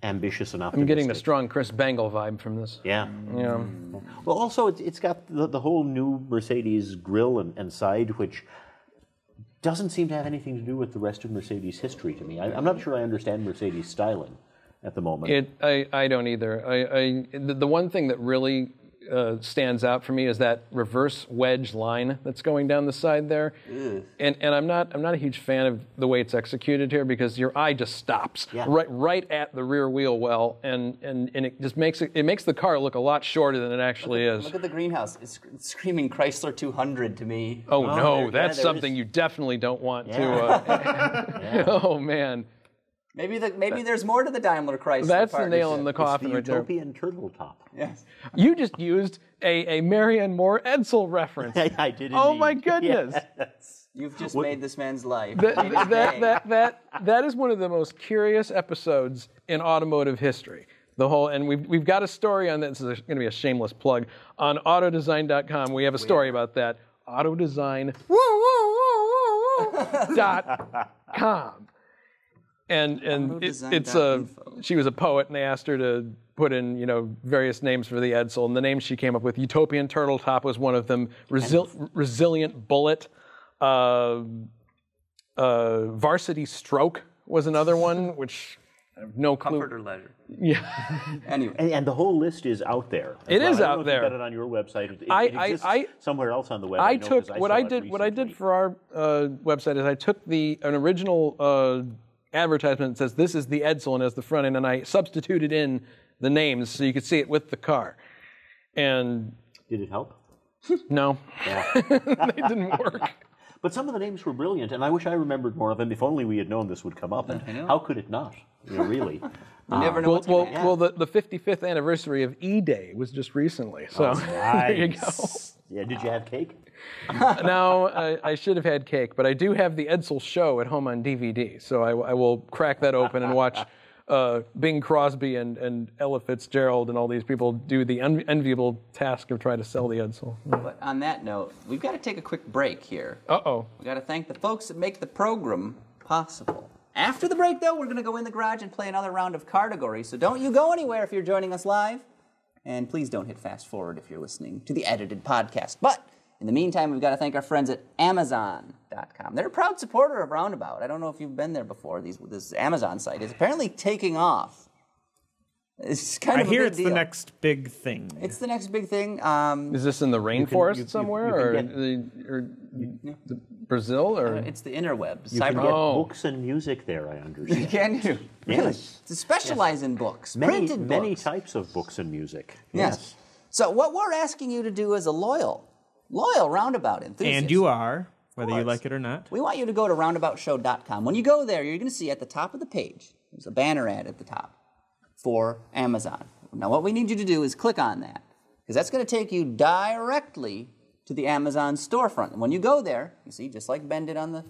ambitious and optimistic. I'm getting the strong Chris Bangle vibe from this. Yeah. Well, also, it's got the whole new Mercedes grille and side, which doesn't seem to have anything to do with the rest of Mercedes history to me. I'm not sure I understand Mercedes styling at the moment. I don't either. The one thing that really stands out for me is that reverse wedge line that's going down the side there. And I'm not a huge fan of the way it's executed here, because your eye just stops right at the rear wheel well, and it just makes the car look a lot shorter than it actually is. Look at the greenhouse. It's screaming Chrysler 200 to me. Oh no, that's something you definitely don't want to. Oh man. Maybe there's more to the Daimler Chrysler. That's the nail in the coffin right there. It's the utopian turtle top. Yes. You just used a Marianne Moore Edsel reference. I did indeed. Oh my goodness. Yes. You've just made this man's life. That is one of the most curious episodes in automotive history. And we've got a story on that. This is going to be a shameless plug. On autodesign.com, we have a story about that. Autodesign.com. And she was a poet, and they asked her to put in various names for the Edsel, and the names she came up with, Utopian Turtle Top was one of them, Resilient Bullet, Varsity Stroke was another one, which I have no clue. Comfort or leisure. Yeah. Anyway. And the whole list is out there. It is out I don't know if there. you've got it on your website. It exists somewhere else on the web. What I did for our website is I took an original advertisement that says this is the Edsel and as the front end, and I substituted in the names so you could see it with the car. And did it help? No. Yeah. They didn't work. But some of the names were brilliant, and I wish I remembered more of them. If only we had known this would come up. And how could it not? Really. You never know what's going to happen. Well, the 55th anniversary of E-Day was just recently. So there you go. Yeah, did you have cake? No, I should have had cake, but I do have the Edsel show at home on DVD, so I will crack that open and watch Bing Crosby and Ella Fitzgerald and all these people do the enviable task of trying to sell the Edsel. But on that note, we've got to take a quick break here. Uh-oh. We've got to thank the folks that make the program possible. After the break, though, we're going to go in the garage and play another round of Cartegories, so don't you go anywhere if you're joining us live. And please don't hit fast forward if you're listening to the edited podcast. But in the meantime, we've got to thank our friends at Amazon.com. They're a proud supporter of Roundabout. I don't know if you've been there before. This Amazon site is apparently taking off. It's kind of a big deal. I hear it's the next big thing. It's the next big thing. Is this in the rainforest somewhere, or Brazil, or it's the interwebs? You can get books and music there, I understand. Can you? Really? Yes. To specialize in books, printed books. Many types of books and music. Yes. So what we're asking you to do as a loyal Roundabout enthusiast. And you are, whether you like it or not. We want you to go to roundaboutshow.com. When you go there, you're going to see at the top of the page, there's a banner ad at the top for Amazon. Now, what we need you to do is click on that, because that's going to take you directly to the Amazon storefront. And when you go there, you see, just like Ben did on the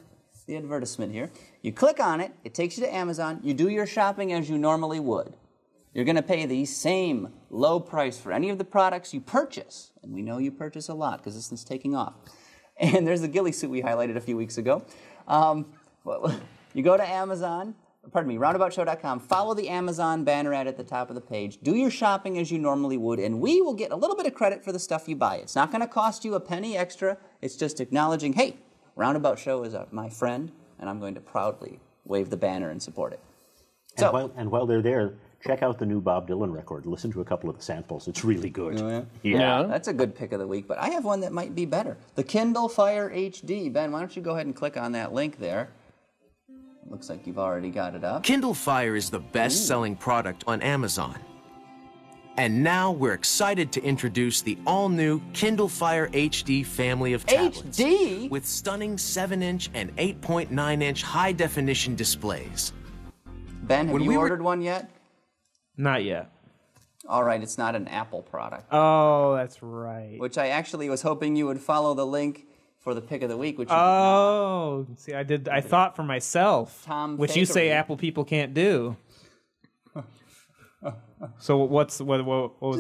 advertisement here, you click on it, it takes you to Amazon, you do your shopping as you normally would. You're going to pay the same low price for any of the products you purchase. And we know you purchase a lot because this is taking off. And there's the ghillie suit we highlighted a few weeks ago. You go to Amazon, roundaboutshow.com, follow the Amazon banner ad at the top of the page, do your shopping as you normally would, and we will get a little bit of credit for the stuff you buy. It's not going to cost you a penny extra. It's just acknowledging, hey, Roundabout Show is my friend, and I'm going to proudly wave the banner and support it. And while they're there, check out the new Bob Dylan record. Listen to a couple of the samples. It's really good. Oh, yeah? That's a good pick of the week, but I have one that might be better. The Kindle Fire HD. Ben, why don't you go ahead and click on that link there. Looks like you've already got it up. Kindle Fire is the best-selling product on Amazon. And now we're excited to introduce the all-new Kindle Fire HD family of tablets. HD? With stunning 7-inch and 8.9-inch high-definition displays. Ben, have you ordered one yet? Not yet. All right, it's not an Apple product. Oh, that's right. Which I actually was hoping you would follow the link for the pick of the week, which you did not. See, I did. I thought for myself, which you say Apple people can't do. So what was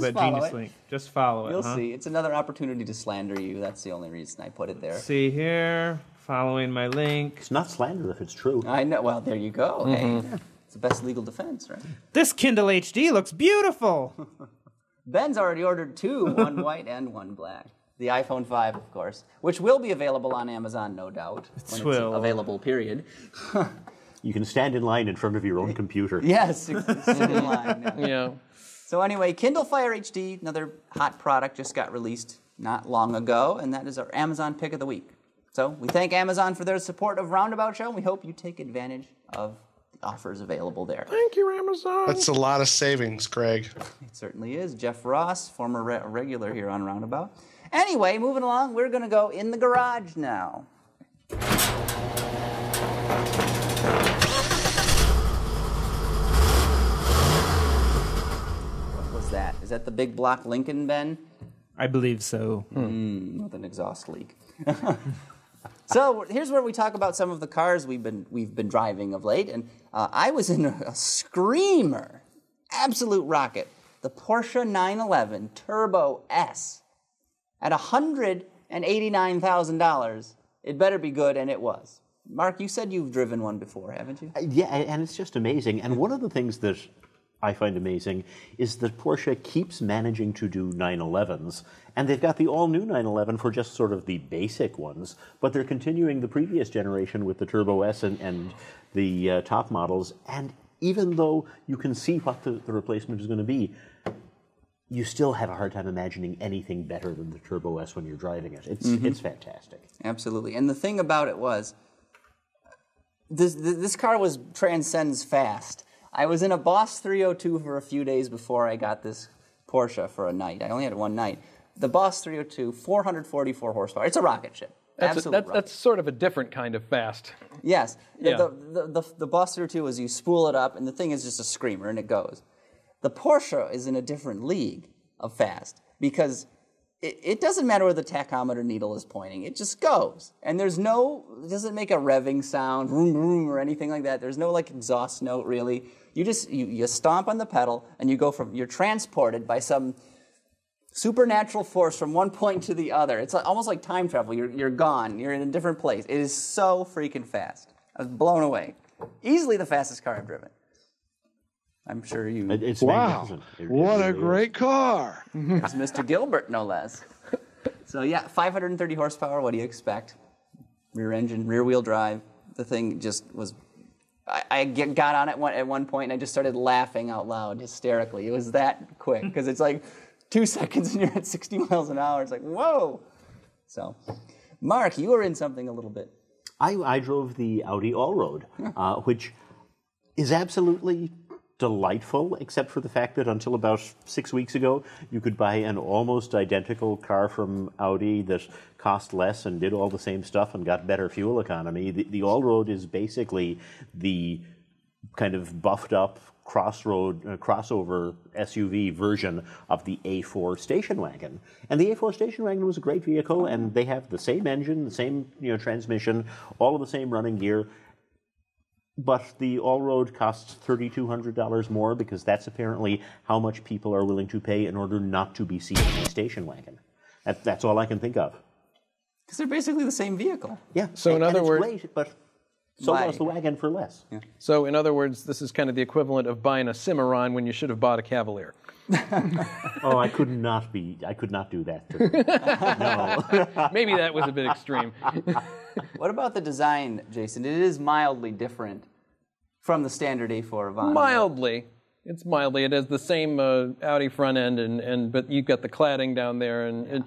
that genius link? Just follow it. You'll see. It's another opportunity to slander you. That's the only reason I put it there. See here, following my link. It's not slander if it's true. I know. Well, there you go. Mm-hmm. Hey, it's the best legal defense, right? This Kindle HD looks beautiful. Ben's already ordered two, one white and one black. The iPhone 5, of course, which will be available on Amazon, no doubt. It's available, period. You can stand in line in front of your own computer. Yes, you can stand in line. Yeah. So anyway, Kindle Fire HD, another hot product, just got released not long ago, and that is our Amazon pick of the week. So we thank Amazon for their support of Roundabout Show, and we hope you take advantage of the offers available there. Thank you, Amazon. That's a lot of savings, Greg. It certainly is. Jeff Ross, former regular here on Roundabout. Anyway, moving along, we're going to go in the garage now. What was that? Is that the big block Lincoln, Ben? I believe so. With an exhaust leak. So here's where we talk about some of the cars we've been driving of late, and I was in a screamer, absolute rocket, the Porsche 911 Turbo S. At $189,000, it better be good, and it was. Mark, you said you've driven one before, haven't you? Yeah, and it's just amazing. And one of the things that I find amazing is that Porsche keeps managing to do 911s, and they've got the all-new 911 for just sort of the basic ones, but they're continuing the previous generation with the Turbo S and the top models, and even though you can see what the replacement is going to be, you still have a hard time imagining anything better than the Turbo S when you're driving it. It's fantastic. Absolutely. And the thing about it was, this car transcends fast. I was in a Boss 302 for a few days before I got this Porsche for a night. I only had it one night. The Boss 302, 444 horsepower. It's a rocket ship. That's sort of a different kind of fast. Yes. Yeah. The Boss 302 is you spool it up, and the thing is just a screamer, and it goes. The Porsche is in a different league of fast because it doesn't matter where the tachometer needle is pointing. It just goes. And it doesn't make a revving sound, vroom, vroom, or anything like that. There's no like exhaust note, really. You stomp on the pedal, and you're transported by some supernatural force from one point to the other. It's almost like time travel. You're gone. You're in a different place. It is so freaking fast. I was blown away. Easily the fastest car I've driven. I'm sure you... It's wow. What a great car. It's Mr. Gilbert, no less. So yeah, 530 horsepower, what do you expect? Rear engine, rear wheel drive. The thing just was... I got on it at one point and I just started laughing out loud hysterically. It was that quick because it's like 2 seconds and you're at 60 miles an hour. It's like, whoa. So, Mark, you were in something a little bit. I drove the Audi Allroad, which is absolutely delightful, except for the fact that until about 6 weeks ago, you could buy an almost identical car from Audi that cost less and did all the same stuff and got better fuel economy. The Allroad is basically the kind of buffed up crossover SUV version of the A4 station wagon. And the A4 station wagon was a great vehicle, and they have the same engine, the same transmission, all of the same running gear. But the Allroad costs $3,200 more because that's apparently how much people are willing to pay in order not to be seen in a station wagon. That's all I can think of. Because they're basically the same vehicle. Yeah. So in other words, great, but so was the wagon for less. Yeah. So in other words, this is kind of the equivalent of buying a Cimarron when you should have bought a Cavalier. Oh, I could not do that. No. Maybe that was a bit extreme. What about the design, Jason? It is mildly different from the standard A4 Avant. Mildly. It's mildly. It has the same Audi front end, but you've got the cladding down there, and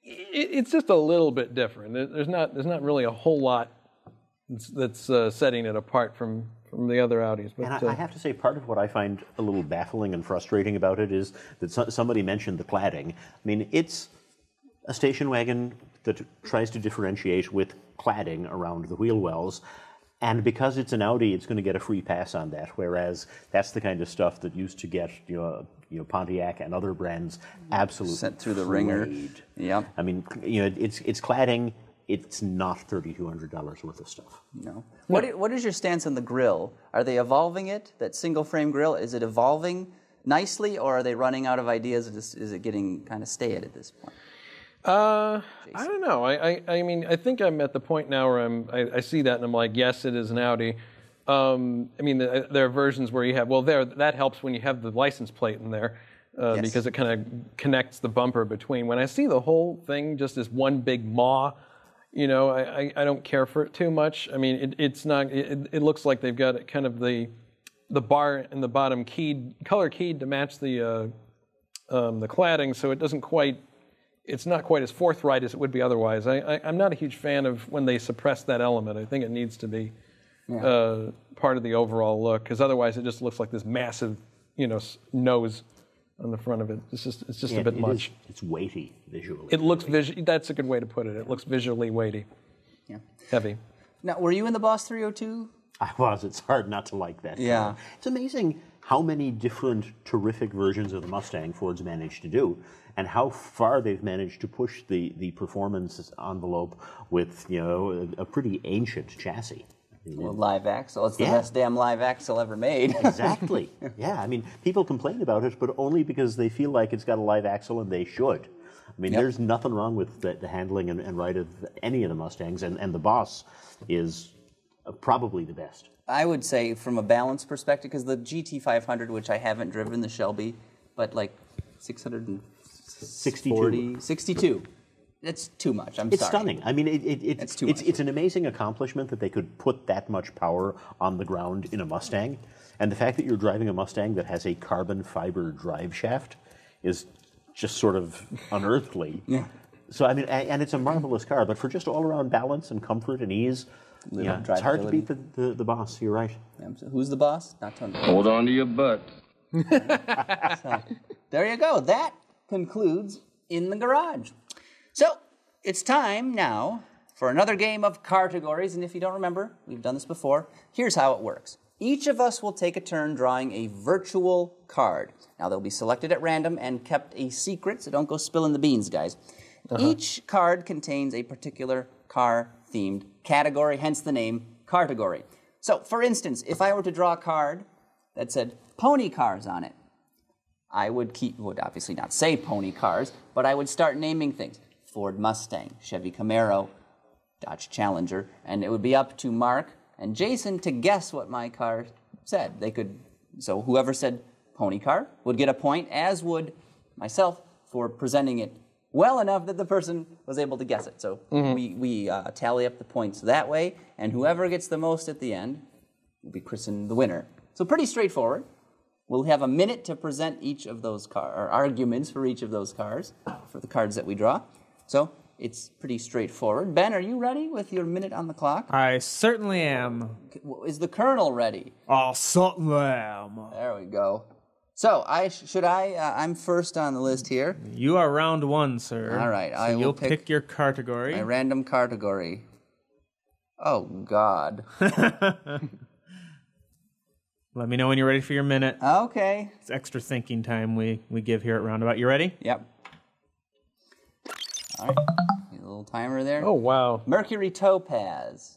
it's just a little bit different. There's not really a whole lot that's setting it apart from the other Audis. But, and I have to say, part of what I find a little baffling and frustrating about it is that somebody mentioned the cladding. I mean, it's a station wagon that tries to differentiate with cladding around the wheel wells, and because it's an Audi, it's going to get a free pass on that, whereas that's the kind of stuff that used to get Pontiac and other brands absolutely sent through the ringer. Yep. I mean, it's cladding. It's not $3,200 worth of stuff. No. What is your stance on the grille? Are they evolving it? That single frame grille, is it evolving nicely, or are they running out of ideas? Is it getting kind of staid at this point? I don't know. I mean, I think I'm at the point now where I see that and I'm like, yes, it is an Audi. I mean, there are versions where you have, that helps when you have the license plate in there Yes. because it kind of connects the bumper between. When I see the whole thing just as one big maw, I don't care for it too much. I mean, it's not. It looks like they've got kind of the bar in the bottom color keyed to match the cladding, so it doesn't quite. It's not quite as forthright as it would be otherwise. I'm not a huge fan of when they suppress that element. I think it needs to be part of the overall look, because otherwise it just looks like this massive, nose on the front of it. It's just a bit much. It's weighty visually. It looks that's a good way to put it. It looks visually weighty. Yeah. Heavy. Now, were you in the Boss 302? I was. It's hard not to like that. Yeah. It's amazing how many different terrific versions of the Mustang Ford's managed to do, and how far they've managed to push the performance envelope with, a pretty ancient chassis. Well, live axle. It's the best damn live axle ever made. Exactly. Yeah, I mean, people complain about it, but only because they feel like it's got a live axle, and they should. I mean, there's nothing wrong with the handling and ride of any of the Mustangs, and the Boss is probably the best. I would say from a balance perspective, because the GT500, which I haven't driven, the Shelby, but like 62. It's too much. It's stunning. I mean, it's too much. It's an amazing accomplishment that they could put that much power on the ground in a Mustang. And the fact that you're driving a Mustang that has a carbon fiber drive shaft is just sort of unearthly. Yeah. So, I mean, and it's a marvelous car, but for just all-around balance and comfort and ease, it's hard to beat the boss. You're right. So who's the boss? Not Tony. Hold on to your butt. So, there you go. That concludes In the Garage. So, it's time now for another game of Cartegories, and if you don't remember, we've done this before. Here's how it works. Each of us will take a turn drawing a virtual card. Now, they'll be selected at random and kept a secret, so don't go spilling the beans, guys. Each card contains a particular car-themed category, hence the name Cartegory. So, for instance, if I were to draw a card that said pony cars on it, I would obviously not say pony cars, but I would start naming things. Ford Mustang, Chevy Camaro, Dodge Challenger, and it would be up to Mark and Jason to guess what my car said. So whoever said pony car would get a point, as would myself for presenting it well enough that the person was able to guess it. So we tally up the points that way, and whoever gets the most at the end will be christened the winner. So pretty straightforward. We'll have a minute to present each of those arguments for each of those cars, for the cards that we draw. So it's pretty straightforward. Ben, are you ready with your minute on the clock? I certainly am. Is the Colonel ready? I certainly am. There we go. So I'm first on the list here. You are round one, sir. All right. So you'll pick your category. My random category. Oh, God. Let me know when you're ready for your minute. Okay. It's extra thinking time we give here at RoundAbout. You ready? Yep. All right. A little timer there. Oh, wow. Mercury Topaz,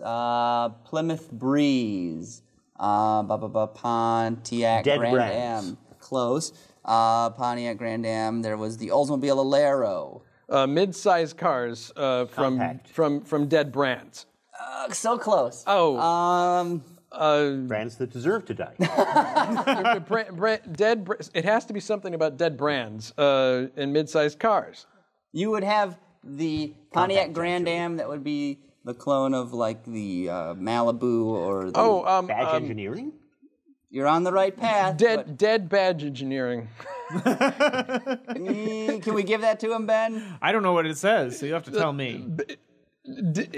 Plymouth Breeze, Pontiac Dead Grand Brands. Am. Close. Pontiac Grand Am. There was the Oldsmobile Alero. Mid-sized cars from dead brands. So close. Oh. Brands that deserve to die. It has to be something about dead brands in mid-sized cars. You would have the Pontiac Grand Am that would be the clone of like the Malibu or the Badge Engineering? You're on the right path. Dead badge engineering. Can we give that to him, Ben? I don't know what it says, so you have to tell me.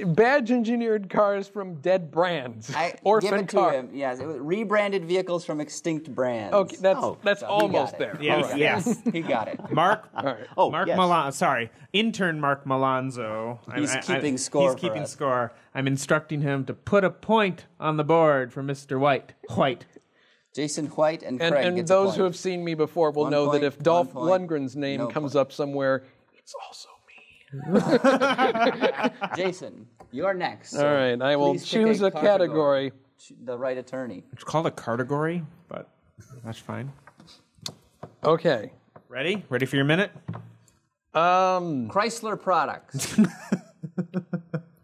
Badge engineered cars from dead brands. Orphan give it to car. him. Yes, it was rebranded vehicles from extinct brands. Okay, that's almost there. Yes, right. yes. He got it. Mark. All right. Mark Malonzo. Intern Mark Malonzo. He's keeping score. He's keeping score. I'm instructing him to put a point on the board for Mr. White. Jason White and Craig. And those who have seen me before will know that if Dolph Lundgren's name comes up somewhere, it's also me. Jason, you're next. All right, I will choose a category. The right attorney. It's called a category, but that's fine. Okay. Ready? Ready for your minute? Chrysler products.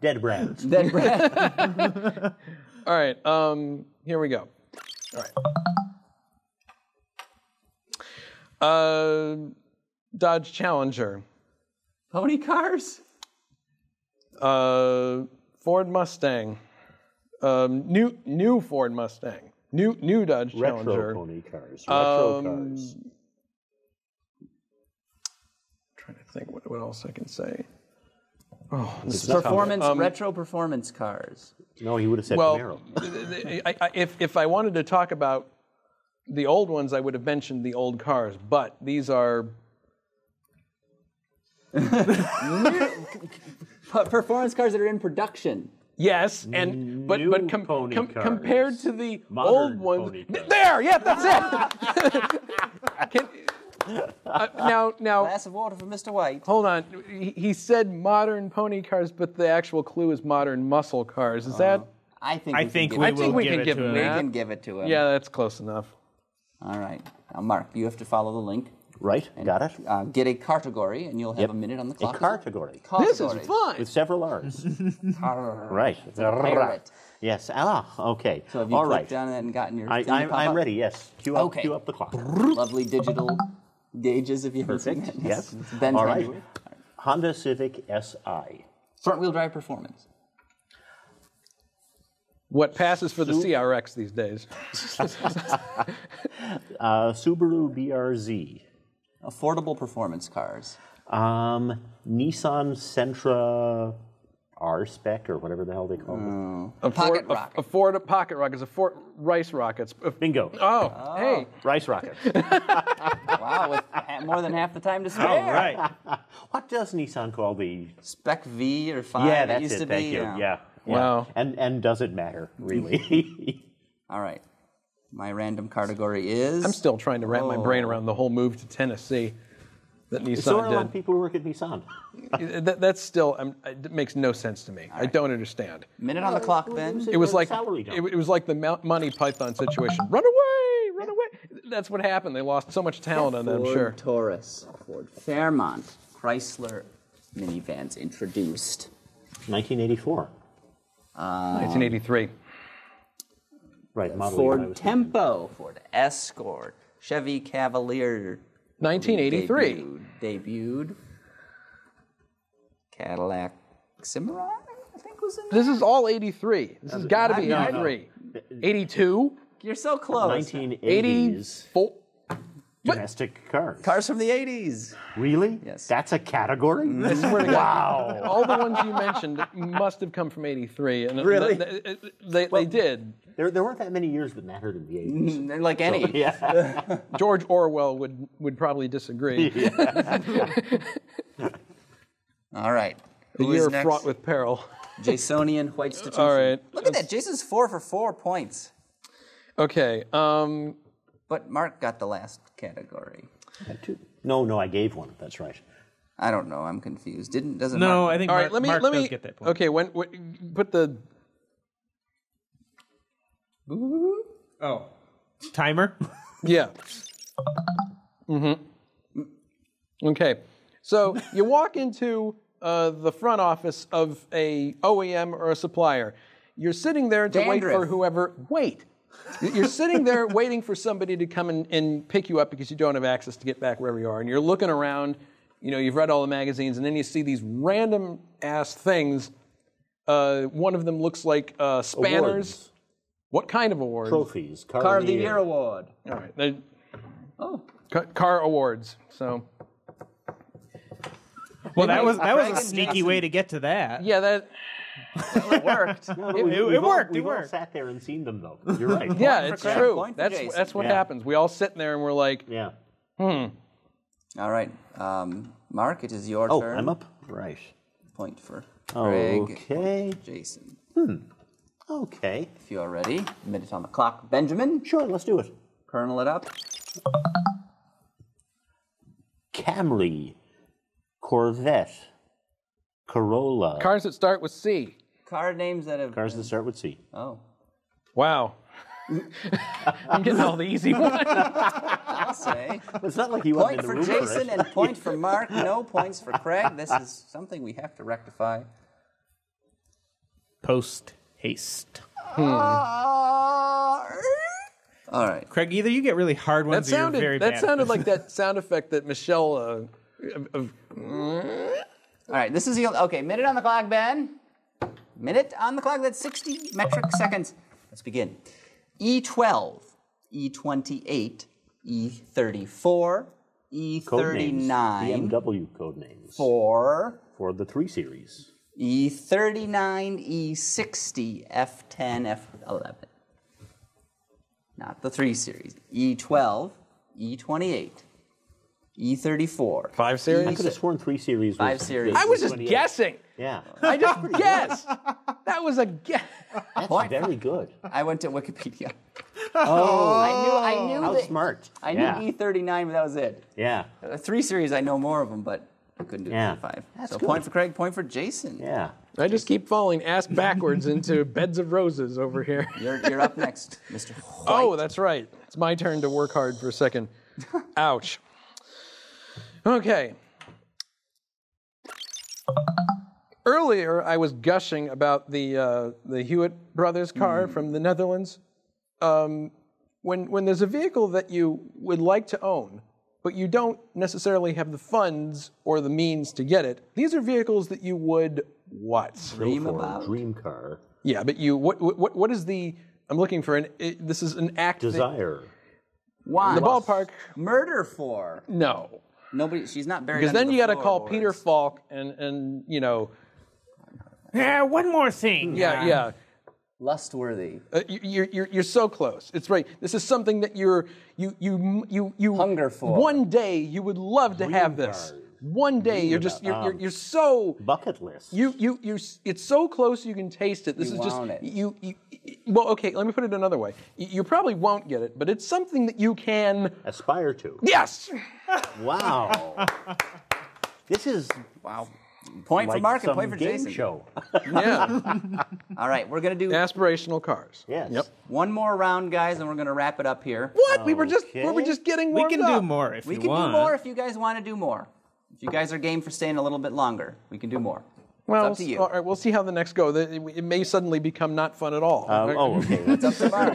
Dead brands. Dead brands. All right. Here we go. All right. Dodge Challenger. Pony cars? Ford Mustang. New Ford Mustang. New Dodge Challenger. Retro pony cars. Retro cars. Trying to think what else I can say. Oh, this is performance retro performance cars. No, he would have said Camaro. If I wanted to talk about the old ones, I would have mentioned the old cars, but these are performance cars that are in production. Yes, but compared to the Modern old ones, that's it. Now, glass of water for Mr. White. Hold on. He said modern pony cars, but the actual clue is modern muscle cars. Is that? I think we can give him that. We can give it to him. Yeah, that's close enough. All right. Now, Mark, you have to follow the link. Right, got it. Get a category, and you'll have a minute on the clock. A category. This is fun. With several R's. Right. Pirate. Yes. Okay. So have you clicked down that and gotten your thing to pop I'm up? ready, yes. Cue up the clock. Lovely digital gauges if you haven't seen Perfect, that. yes. It's Benz All right. handiwork. Honda Civic SI. Front-wheel drive performance. What passes for the CRX these days? Subaru BRZ. Affordable performance cars. Nissan Sentra R-Spec or whatever the hell they call it. Pocket rocket. A Ford Pocket Rockets, a Ford Rice Rockets. Bingo. Oh, hey. Rice Rockets. Wow, with more than half the time to spare. Oh, right. What does Nissan call the... Spec V or 5 Yeah, it that's used it. to Thank be. you. Yeah. Wow. And does it matter, really? All right. My random category is... I'm still trying to wrap my brain around the whole move to Tennessee that Nissan So are a lot of did. people who work at Nissan. That's still, it makes no sense to me. I don't understand. Minute on the clock, Ben. It was like salary dump. it was like the Monty Python situation. Run away, run away. That's what happened. They lost so much talent on that, I'm sure. Ford Taurus, Ford Fairmont, Chrysler minivans introduced. 1984. 1983. Right, model year I Ford was Tempo, Ford Escort, Chevy Cavalier. 1983. Debuted. Cadillac Cimarron, I think was in This is all 83. This has got to be 83. 82? You're so close. 1980s 84? domestic cars. Cars from the 80s. Really? Yes. That's a category? I swear to God. Wow. All the ones you mentioned must have come from 83. And Really? They did. There weren't that many years that mattered in the 80s. They're like any. Yeah. George Orwell would probably disagree. All right. A Who is year next? fraught with peril. Jasonian White Institution. All right. Look at that. Jason's 4 for 4 points. Okay. But Mark got the last category. No, I gave one. That's right. I don't know. I'm confused. Doesn't No, Mark... I think All Mark, right. Mark Let does me get that point. Okay. When put the Oh. Timer? yeah. Okay. So you walk into the front office of a OEM or a supplier. You're sitting there to wait for whoever. Wait. You're sitting there waiting for somebody to come and pick you up because you don't have access to get back wherever you are. And you're looking around. You know, you've read all the magazines, and then you see these random ass things. One of them looks like spanners. Awards. What kind of awards? Trophies. Car of the Year Award. All right. Car awards. So. Well, that was a sneaky way to get to that. Yeah, that. It worked. It worked. We've all sat there and seen them, though. You're right. Yeah, it's Craig, true. point for Jason. That's what happens. We all sit there and we're like, Yeah. All right. Mark, it is your Oh, turn. I'm up? Right. Point for Craig. Okay. Jason. Okay. If you are ready, minute on the clock. Benjamin, Sure, let's do it. kernel it up. Camry. Corvette. Corolla. cars that start with C. Car names that have... Cars that start with C. Oh. Wow. I'm getting all the easy ones. I'll say. It's not like he wasn't Point in the for room Jason for it. and point for Mark. No points for Craig. This is something we have to rectify. Post haste. All right. Craig, either you get really hard ones or you're very bad. That sounded like that sound effect that Michelle. All right. This is the... Okay, minute on the clock, Ben. Minute on the clock. That's 60 metric seconds. Let's begin. E12, E28, E34, E39. BMW code names. For the 3 Series. E39, E60, F10, F11. Not the 3 Series. E12, E28, E34. 5 I Series? could have sworn 3 Series was... 5 Series. I was just 28. guessing. Yeah. I just guessed. That was a guess. That's very good. I went to Wikipedia. Oh. I knew How that, smart. I knew E39, but that was it. Yeah. 3 Series, I know more of them, but I couldn't do Yeah. 5. That's So good. point for Craig, point for Jason. Yeah. I just keep falling ass backwards into beds of roses over here. You're up next, Mr. White. Oh, that's right. It's my turn to work hard for a second. Ouch. Okay. Earlier, I was gushing about the Hewitt brothers car from the Netherlands. When there's a vehicle that you would like to own, but you don't necessarily have the funds or the means to get it, these are vehicles that you would what? Dream about? Dream car. Yeah, but you what is the? I'm looking for this is an act. Desire. Want. The ballpark. Murder for. No. Nobody. She's not buried. Because then you got to call floorboards. Peter Falk and you know. Yeah, one more thing. Yeah. Lustworthy. You're so close. It's right. This is something that you hunger for. One day you would love to have this. One day you're so bucket list. It's so close you can taste it. This is just well, okay. Let me put it another way. You probably won't get it, but it's something that you can aspire to. Yes. Wow. This is Point like for Mark and some point for game Jason. Show. Yeah. All right, we're gonna do aspirational cars. Yes. Yep. One more round, guys, and we're gonna wrap it up here. What? We were just getting warmed We can up. do more if We you can want. do more if you guys want to do more. If you guys are game for staying a little bit longer, we can do more. Well, it's up to you. all right, we'll see how the next go. It may suddenly become not fun at all. Okay. It's up to Mark.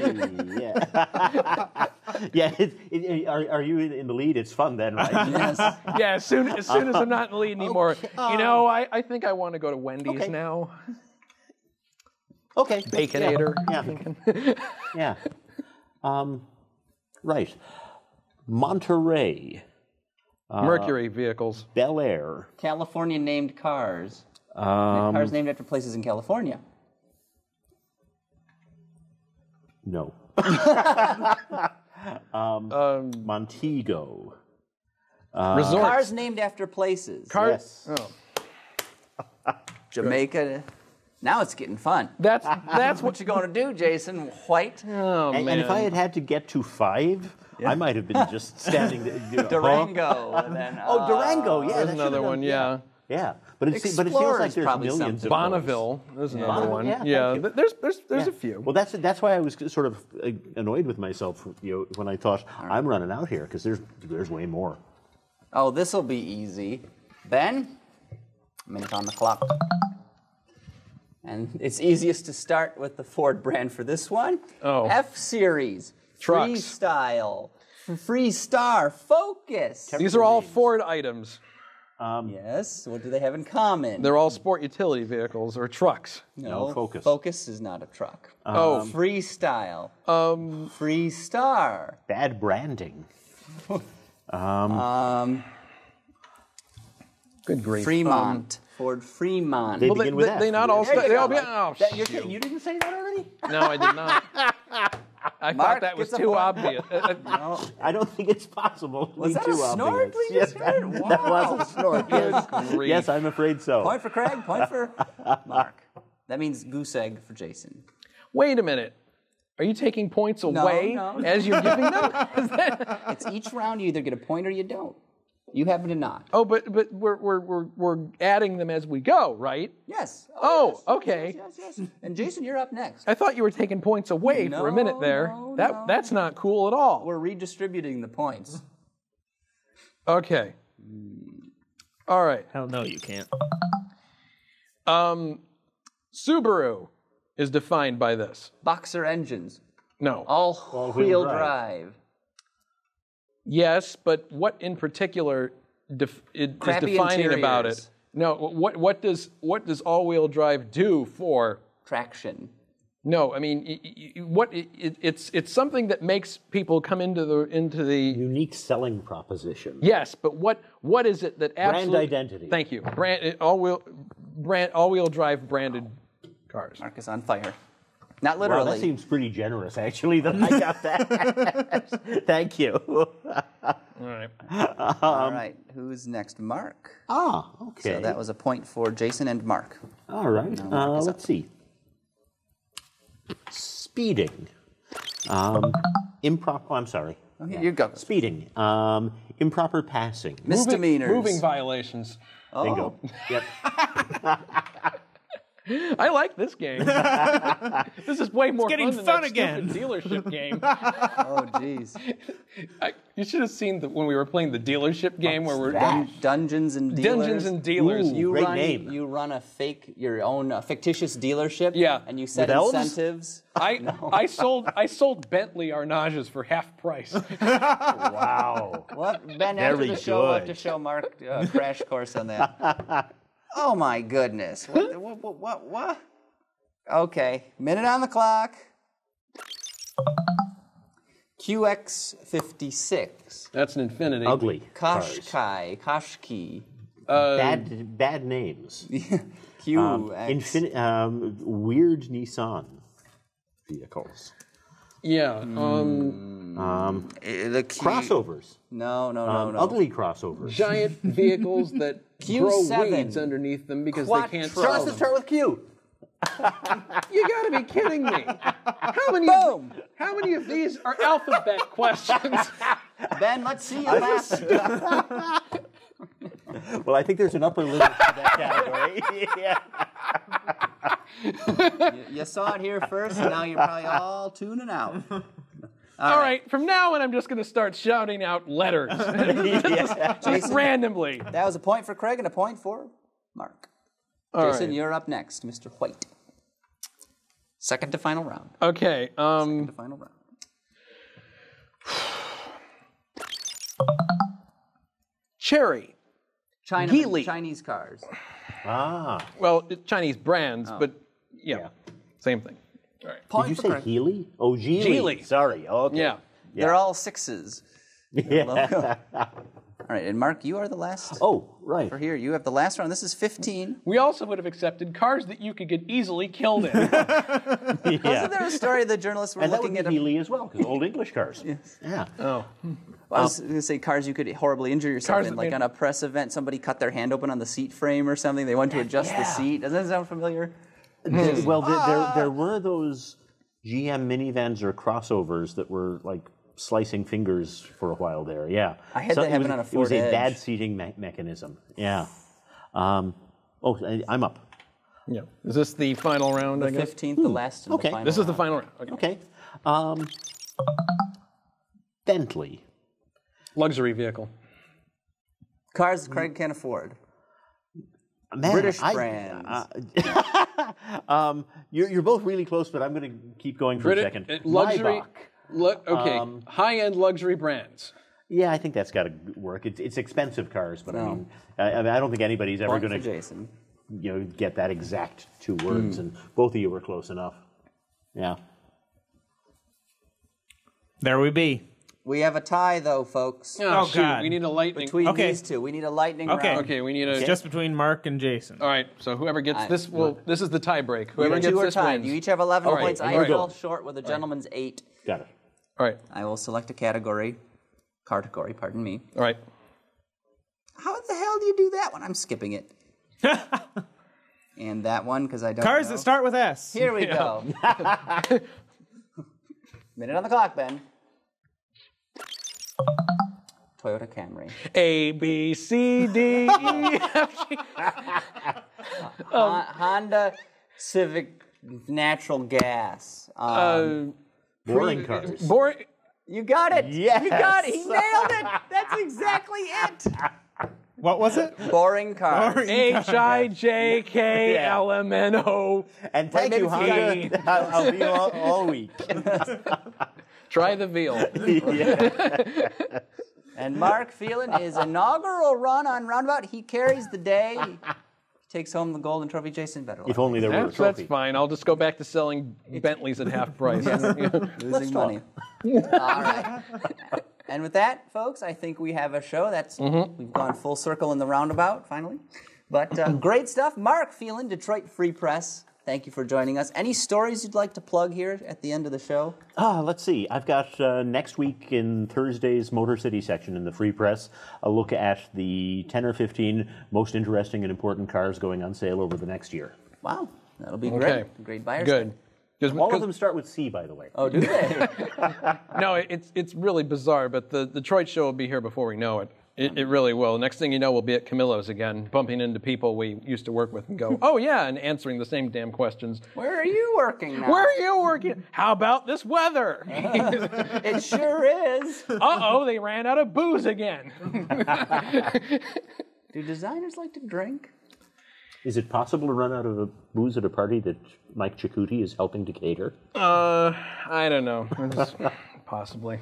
Yeah. Are you in the lead? It's fun then, right? Yes. Yeah, as soon as I'm not in the lead anymore, I think I want to go to Wendy's now. Okay. Baconator. Yeah. Right. Monterey. Mercury vehicles. Bel Air. California named cars. Cars named after places in California. No. Montego. Resorts. Cars named after places. Yes. Jamaica. Now it's getting fun. That's What you going to do, Jason White? Oh, And if I had to get to 5, I might have been just standing there. Durango. And then, Durango. Yeah, there's that another should've one. done- Yeah. Yeah, but it feels Explorer's like there's probably millions something. of those. Bonneville. There's another one. Yeah, thank you. There's a few. Well, that's why I was sort of annoyed with myself, when I thought I'm running out here because there's way more. Oh, this will be easy. Ben, a minute on the clock. And it's easiest to start with the Ford brand for this one. Oh. F-Series. Trucks. Freestyle. Freestar. Focus. These are all Ford items. Yes. What do they have in common? They're all sport utility vehicles or trucks. No, Focus. Focus is not a truck. Freestyle. Freestar. Bad branding. Good grief. Fremont. Ford Fremont. They begin with F. They not all. There you They all go. be. Oh, You didn't say that already? no, I did not. I Mark thought that was gets a too point. obvious. I don't think it's possible. Was that too a snort obvious. we Yes, just heard? Wow. that was a snort. Yes. grief. Yes, I'm afraid so. Point for Craig, point for Mark. That means goose egg for Jason. Wait a minute. Are you taking points away no. as you're giving them? It's each round you either get a point or you don't. You happen to not. Oh, but we're adding them as we go, right? Yes. Oh, yes. okay. Yes. And Jason, you're up next. I thought you were taking points away for a minute there. No. That's not cool at all. We're redistributing the points. Okay. All right. Hell no, you can't. Subaru is defined by this. Boxer engines. No. All-wheel drive. Yes, but what in particular is Crappy defining about it? interiors. No. What does all-wheel drive do for? Traction. No, I mean it's something that makes people come into the Unique selling proposition. Yes, but what is it that absolutely Brand identity. Thank you. All-wheel drive branded cars. Mark is on fire. Not Wow, literally. that seems pretty generous, actually, that I got that. Thank you. All right. All right. Who's next? Mark. Okay. So that was a point for Jason and Mark. All right. Let's see. Speeding. Improper. I'm sorry. Okay, you go. Speeding. Improper passing. Misdemeanors. Moving violations. Bingo. Yep. I like this game. This is way more getting fun than fun that again. stupid dealership game. Oh, jeez. You should have seen when we were playing the dealership game where we're Dungeons and Dealers. Dungeons and Dealers. You Great run, name. You run your own fictitious dealership. Yeah. And you set With elves? incentives. I sold Bentley Arnages for half price. Wow. Well, Ben, after Very the show, we'll have good. to show Mark a crash course on that. Oh my goodness! What? Okay, minute on the clock. QX56. That's an Infinity. Ugly cars. Kashki. Bad names. QX. Weird Nissan vehicles. Yeah. The Crossovers. No. Ugly crossovers. Giant vehicles that grow Q7. weeds underneath them because they can't Quattro. sell them. Start with Q. You gotta be kidding me. How many of these are alphabet questions? Ben, let's see your last. Well, I think there's an upper limit to that category. Yeah. You saw it here first, and now you're probably all tuning out. All right, from now on, I'm just going to start shouting out letters. Just randomly. That was a point for Craig and a point for Mark. All Jason, right. you're up next, Mr. White. Second to final round. Okay. Second to final round. Cherry. Geely. Chinese cars. Well, Chinese brands, but yeah, same thing. All right. Point Did you for say Craig. Healy? Oh, Geely. Geely. Sorry. Okay. Yeah. They're all sixes. Yeah. All right, and Mark, you are the last. Oh, right. For here, you have the last round. This is 15. We also would have accepted cars that you could get easily killed in. Wasn't there a story the journalists were And that would looking be at? Healy as well, because old English cars. Yes. Yeah. Oh. I was going to say cars you could horribly injure yourself Cars in. that Like made- on a press event, somebody cut their hand open on the seat frame or something. They went to adjust the seat. Doesn't that sound familiar? Well, there were those GM minivans or crossovers that were like slicing fingers for a while there. Yeah. I had that happen on a It was Ford a Edge. bad seating mechanism. Yeah. I'm up. Yeah. Is this the final round, I The guess? 15th, the last and Okay. the final This is the round. final round. Okay. Okay. Bentley. Luxury vehicle. Cars Craig can't afford. Man, British brands. You're both really close, but I'm going to keep going for a second. Luxury. Maybach. High-end luxury brands. Yeah, I think that's got to work. It's expensive cars, but I don't think anybody's ever Point going for to Jason. get that exact two words. And both of you were close enough. Yeah. There we be. We have a tie, though, folks. Oh, shoot, God. We need a lightning. Between Okay. these two, we need a lightning Okay. round. Okay, we need a. It's just between Mark and Jason. All right, so whoever gets this will. This is the tie break. Whoever You gets two are this tied. wins. You each have 11 All right, points. I all right. fell short with a gentleman's 8. Got it. All right, I will select a category. Cartegory, pardon me. all right. How the hell do you do that one? I'm skipping it. And that one, because I don't Cars know. that start with S. Here we go. Minute on the clock, Ben. Toyota Camry. A B C D E F G. Honda Civic natural gas. Boring cars. You got it. Yes. You got it. He nailed it. That's exactly it. What was it? Boring cars. HIJKLMNO. And thank you, Honda. I'll be all week. Try the veal. Yeah. And Mark Phelan, his inaugural run on Roundabout, he carries the day. He takes home the golden trophy. Jason better. If only there were a That's trophy. fine. I'll just go back to selling Bentleys at half price. Losing money. All right. And with that, folks, I think we have a show. We've gone full circle in the Roundabout, finally. But great stuff. Mark Phelan, Detroit Free Press. Thank you for joining us. Any stories you'd like to plug here at the end of the show? Let's see. I've got next week in Thursday's Motor City section in the Free Press, a look at the 10 or 15 most interesting and important cars going on sale over the next year. Wow. That'll be great. Okay. Great buyer's Good. All of them start with C, by the way. Oh, do they? No, it's really bizarre, but the Detroit show will be here before we know it. It really will. Next thing you know, we'll be at Camillo's again, bumping into people we used to work with and go, oh yeah, and answering the same damn questions. Where are you working now? Where are you working? How about this weather? It sure is. Uh-oh, they ran out of booze again. Do designers like to drink? Is it possible to run out of booze at a party that Mike Cicutti is helping to cater? I don't know. Possibly.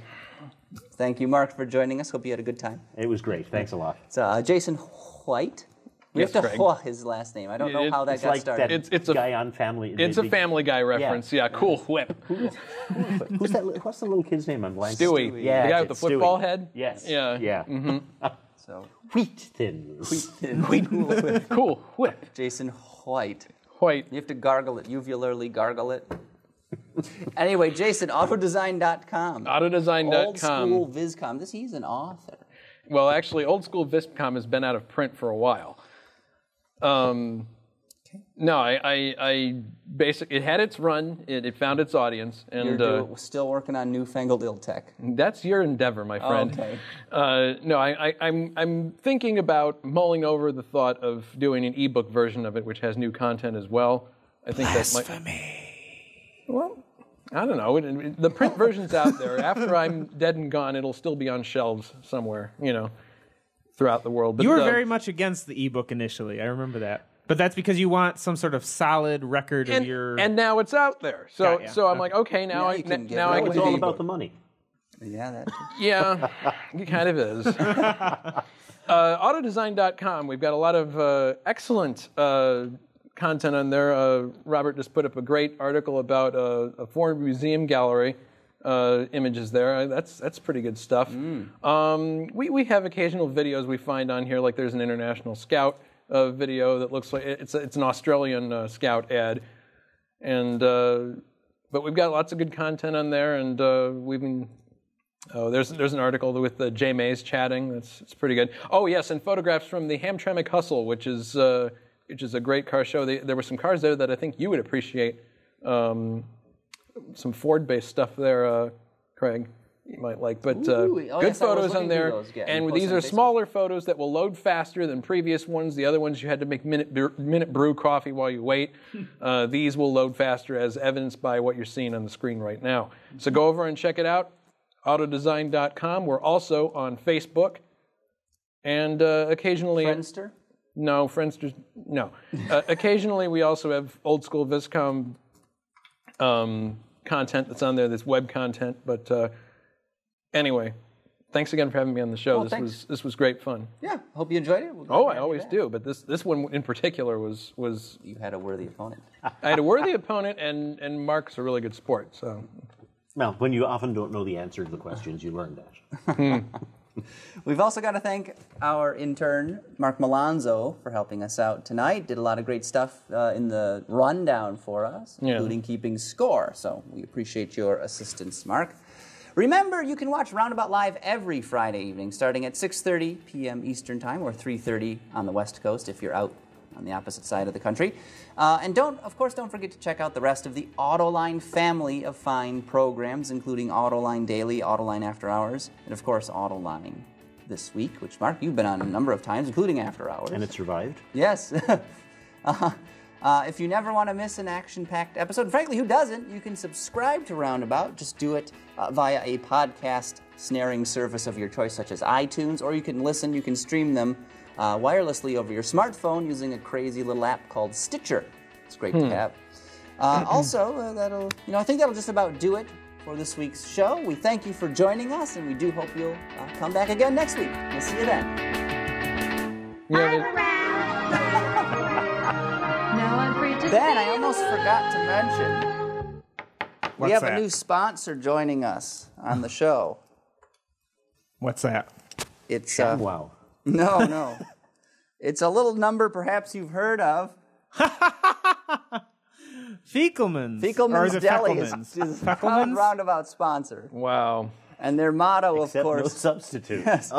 Thank you, Mark, for joining us. Hope you had a good time. It was great. Thanks a lot. So, Jason White. We Yes, have to Craig. Hua his last name. I don't know how that It's got like started. that It's a guy on Family. It's a Family Guy reference. Yeah, Cool Whip. Who's that? What's the little kid's name? I'm blanking. Stewie. Yeah, the guy with it's the football Stewie. head. Yes. Yeah. Yeah. So, Wheat thins. Cool Whip. Jason White. White. You have to gargle it, uvularly gargle it. Anyway, Jason, autodesign.com. Autodesign.com. Old School VisCom. He's an author. Well, actually, Old School VisCom has been out of print for a while. No, I basically, it had its run, it found its audience, and You're still working on newfangled ill tech. that's your endeavor, my friend. Okay. No, I'm thinking about mulling over the thought of doing an ebook version of it, which has new content as well. I think that might. Well, I don't know. The print version's out there. After I'm dead and gone, it'll still be on shelves somewhere, throughout the world. But, You were very much against the ebook initially. I remember that. But that's because you want some sort of solid record of your... And now it's out there. So I'm like, okay, now I can It's do all the about ebook. the money. Yeah, that. Yeah, it kind of is. Autodesign.com, we've got a lot of excellent content on there. Robert just put up a great article about a foreign museum gallery images there. That's pretty good stuff. We have occasional videos we find on here, like there's an International Scout video that looks like it's an Australian Scout ad, and but we've got lots of good content on there, and we've been. Oh, there's an article with Jay Mays chatting. It's pretty good. Oh yes, and photographs from the Hamtramck Hustle, which is a great car show. There were some cars there that I think you would appreciate. Some Ford-based stuff there, Craig. You might like, but good photos on there. And these are smaller photos that will load faster than previous ones. The other ones you had to make minute brew coffee while you wait. These will load faster, as evidenced by what you're seeing on the screen right now. So go over and check it out. Autodesign.com. We're also on Facebook, and occasionally. Friendster? No, Friendster. No. Occasionally, we also have Old School VisCom content that's on there. That's web content, but. Anyway, thanks again for having me on the show. This was great fun. Yeah, hope you enjoyed it. I always do, but this one in particular was. You had a worthy opponent. I had a worthy opponent, and Mark's a really good sport. So. Well, when you often don't know the answer to the questions, you learn that. We've also got to thank our intern, Mark Malonzo, for helping us out tonight. Did a lot of great stuff in the rundown for us, including keeping score. So we appreciate your assistance, Mark. Remember, you can watch Roundabout Live every Friday evening, starting at 6:30 p.m. Eastern Time, or 3:30 on the West Coast if you're out on the opposite side of the country. And don't forget to check out the rest of the Autoline family of fine programs, including Autoline Daily, Autoline After Hours, and of course Autoline This Week, which, Mark, you've been on a number of times, including After Hours. And it survived? Yes. If you never want to miss an action-packed episode, and frankly, who doesn't? You can subscribe to Roundabout. Just do it via a podcast snaring service of your choice, such as iTunes, or you can stream them wirelessly over your smartphone using a crazy little app called Stitcher. It's great to have. Also, I think that'll just about do it for this week's show. We thank you for joining us, and we do hope you'll come back again next week. We'll see you then. Ben, I almost forgot to mention, we have a new sponsor joining us on the show. What's that? It's wow. No. It's a little number perhaps you've heard of. Feckelman's. Feckelman's Deli is a proud Roundabout sponsor. Wow. And their motto, Except of course, no substitute. Yes.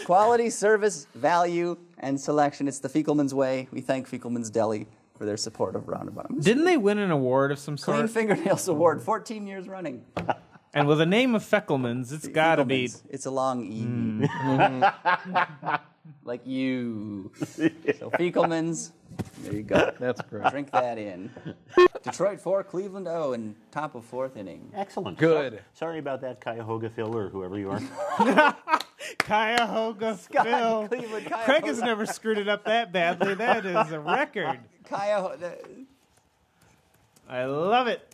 Quality, service, value, and selection. It's the Feckelman's way. We thank Feckelman's Deli for their support of Roundabout. Didn't they win an award of some sort? Clean Fingernails Award, 14 years running. And with a name of Feckelmans, it's got to be... It's a long E. Like you. So Feckelmans, there you go. That's great. Drink that in. Detroit 4, Cleveland 0, and top of 4th inning. Excellent. Good. Sorry about that, Cuyahoga Phil, or whoever you are. Cuyahoga Phil. Cleveland, Cuyahoga. Craig has never screwed it up that badly. That is a record. Cuyahoga. I love it.